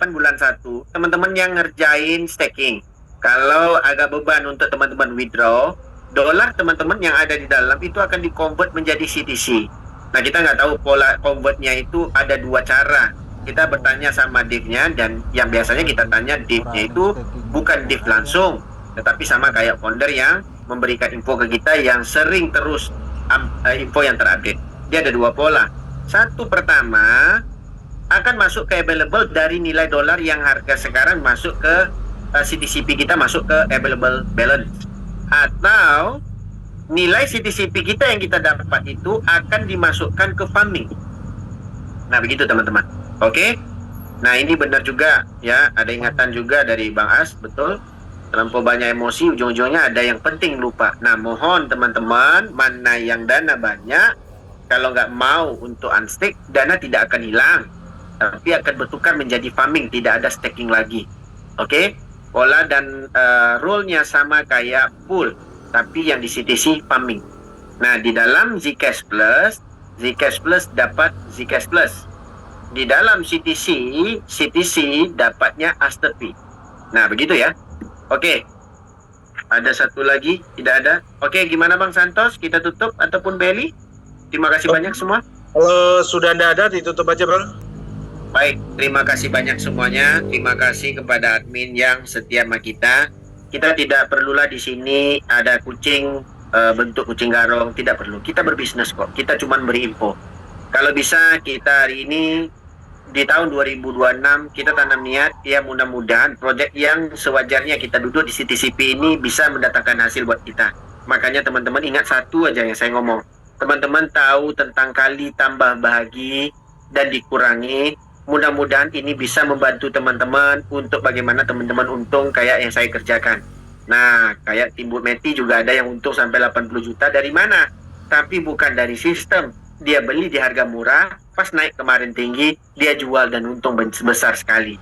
Speaker 1: bulan 1, teman-teman yang ngerjain staking. Kalau agak beban untuk teman-teman withdraw, dolar teman-teman yang ada di dalam itu akan di-convert menjadi CTC. Nah, kita nggak tahu pola convertnya itu ada dua cara. Kita bertanya sama div-nya, dan yang biasanya kita tanya div-nya itu bukan div langsung, tetapi sama kayak founder yang memberikan info ke kita yang sering terus info yang terupdate. Dia ada 2 pola. Satu pertama akan masuk ke available dari nilai dolar yang harga sekarang masuk ke CTCP kita masuk ke available balance, atau nilai CTCP kita yang kita dapat itu akan dimasukkan ke farming. Nah begitu teman-teman. Oke. Nah ini benar juga ya, ada ingatan juga dari Bang As, betul. Terlampau banyak emosi, ujung-ujungnya ada yang penting lupa. Nah mohon teman-teman, mana yang dana banyak, kalau nggak mau untuk unstake, dana tidak akan hilang, tapi akan bertukar menjadi farming, tidak ada staking lagi. Oke, pola dan rule-nya sama kayak pool, tapi yang di CTC farming. Nah di dalam Zcash Plus dapat Zcash Plus. Di dalam CTC dapatnya Aster P. Nah begitu ya. Oke, ada satu lagi, tidak ada. Oke, gimana Bang Santos? Kita tutup ataupun Belly? Terima kasih banyak semua.
Speaker 4: Kalau sudah tidak ada, ditutup aja, Bro.
Speaker 1: Baik, terima kasih banyak semuanya. Terima kasih kepada admin yang setia sama kita. Kita tidak perlulah di sini ada kucing bentuk kucing garong, tidak perlu. Kita berbisnis kok. Kita cuma beri info. Kalau bisa kita hari ini di tahun 2026 kita tanam niat ya, mudah-mudahan proyek yang sewajarnya kita duduk di CTCP ini bisa mendatangkan hasil buat kita. Makanya teman-teman ingat satu aja yang saya ngomong. Teman-teman tahu tentang kali tambah bahagi dan dikurangi. Mudah-mudahan ini bisa membantu teman-teman untuk bagaimana teman-teman untung kayak yang saya kerjakan. Nah, kayak Timbuk Meti juga ada yang untung sampai 80 juta. Dari mana? Tapi bukan dari sistem. Dia beli di harga murah, pas naik kemarin tinggi, dia jual dan untung besar sekali.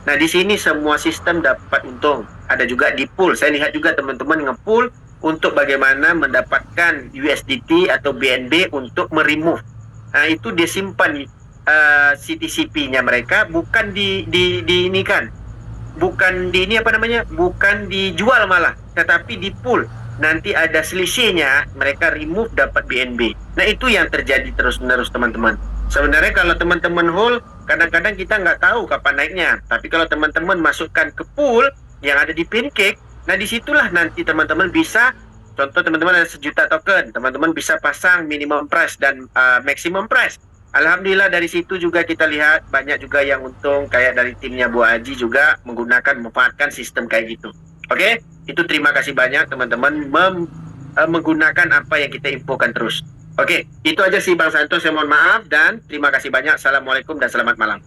Speaker 1: Nah, di sini semua sistem dapat untung. Ada juga di pool. Saya lihat juga teman-teman nge-pool untuk bagaimana mendapatkan USDT atau BNB untuk meremove. Nah, itu dia simpan CTCP-nya mereka, bukan ini kan. Bukan di ini apa namanya? Bukan dijual malah, tetapi di pool. Nanti ada selisihnya, mereka remove dapat BNB. Nah itu yang terjadi terus-menerus teman-teman. Sebenarnya kalau teman-teman hold, kadang-kadang kita nggak tahu kapan naiknya. Tapi kalau teman-teman masukkan ke pool yang ada di Pancake, nah disitulah nanti teman-teman bisa, contoh teman-teman ada 1 juta token, teman-teman bisa pasang minimum price dan maximum price. Alhamdulillah dari situ juga kita lihat banyak juga yang untung, kayak dari timnya Bu Haji juga memanfaatkan sistem kayak gitu. Oke, itu terima kasih banyak teman-teman menggunakan apa yang kita infokan terus. Oke, itu aja sih Bang Santos, saya mohon maaf dan terima kasih banyak. Assalamualaikum dan selamat malam.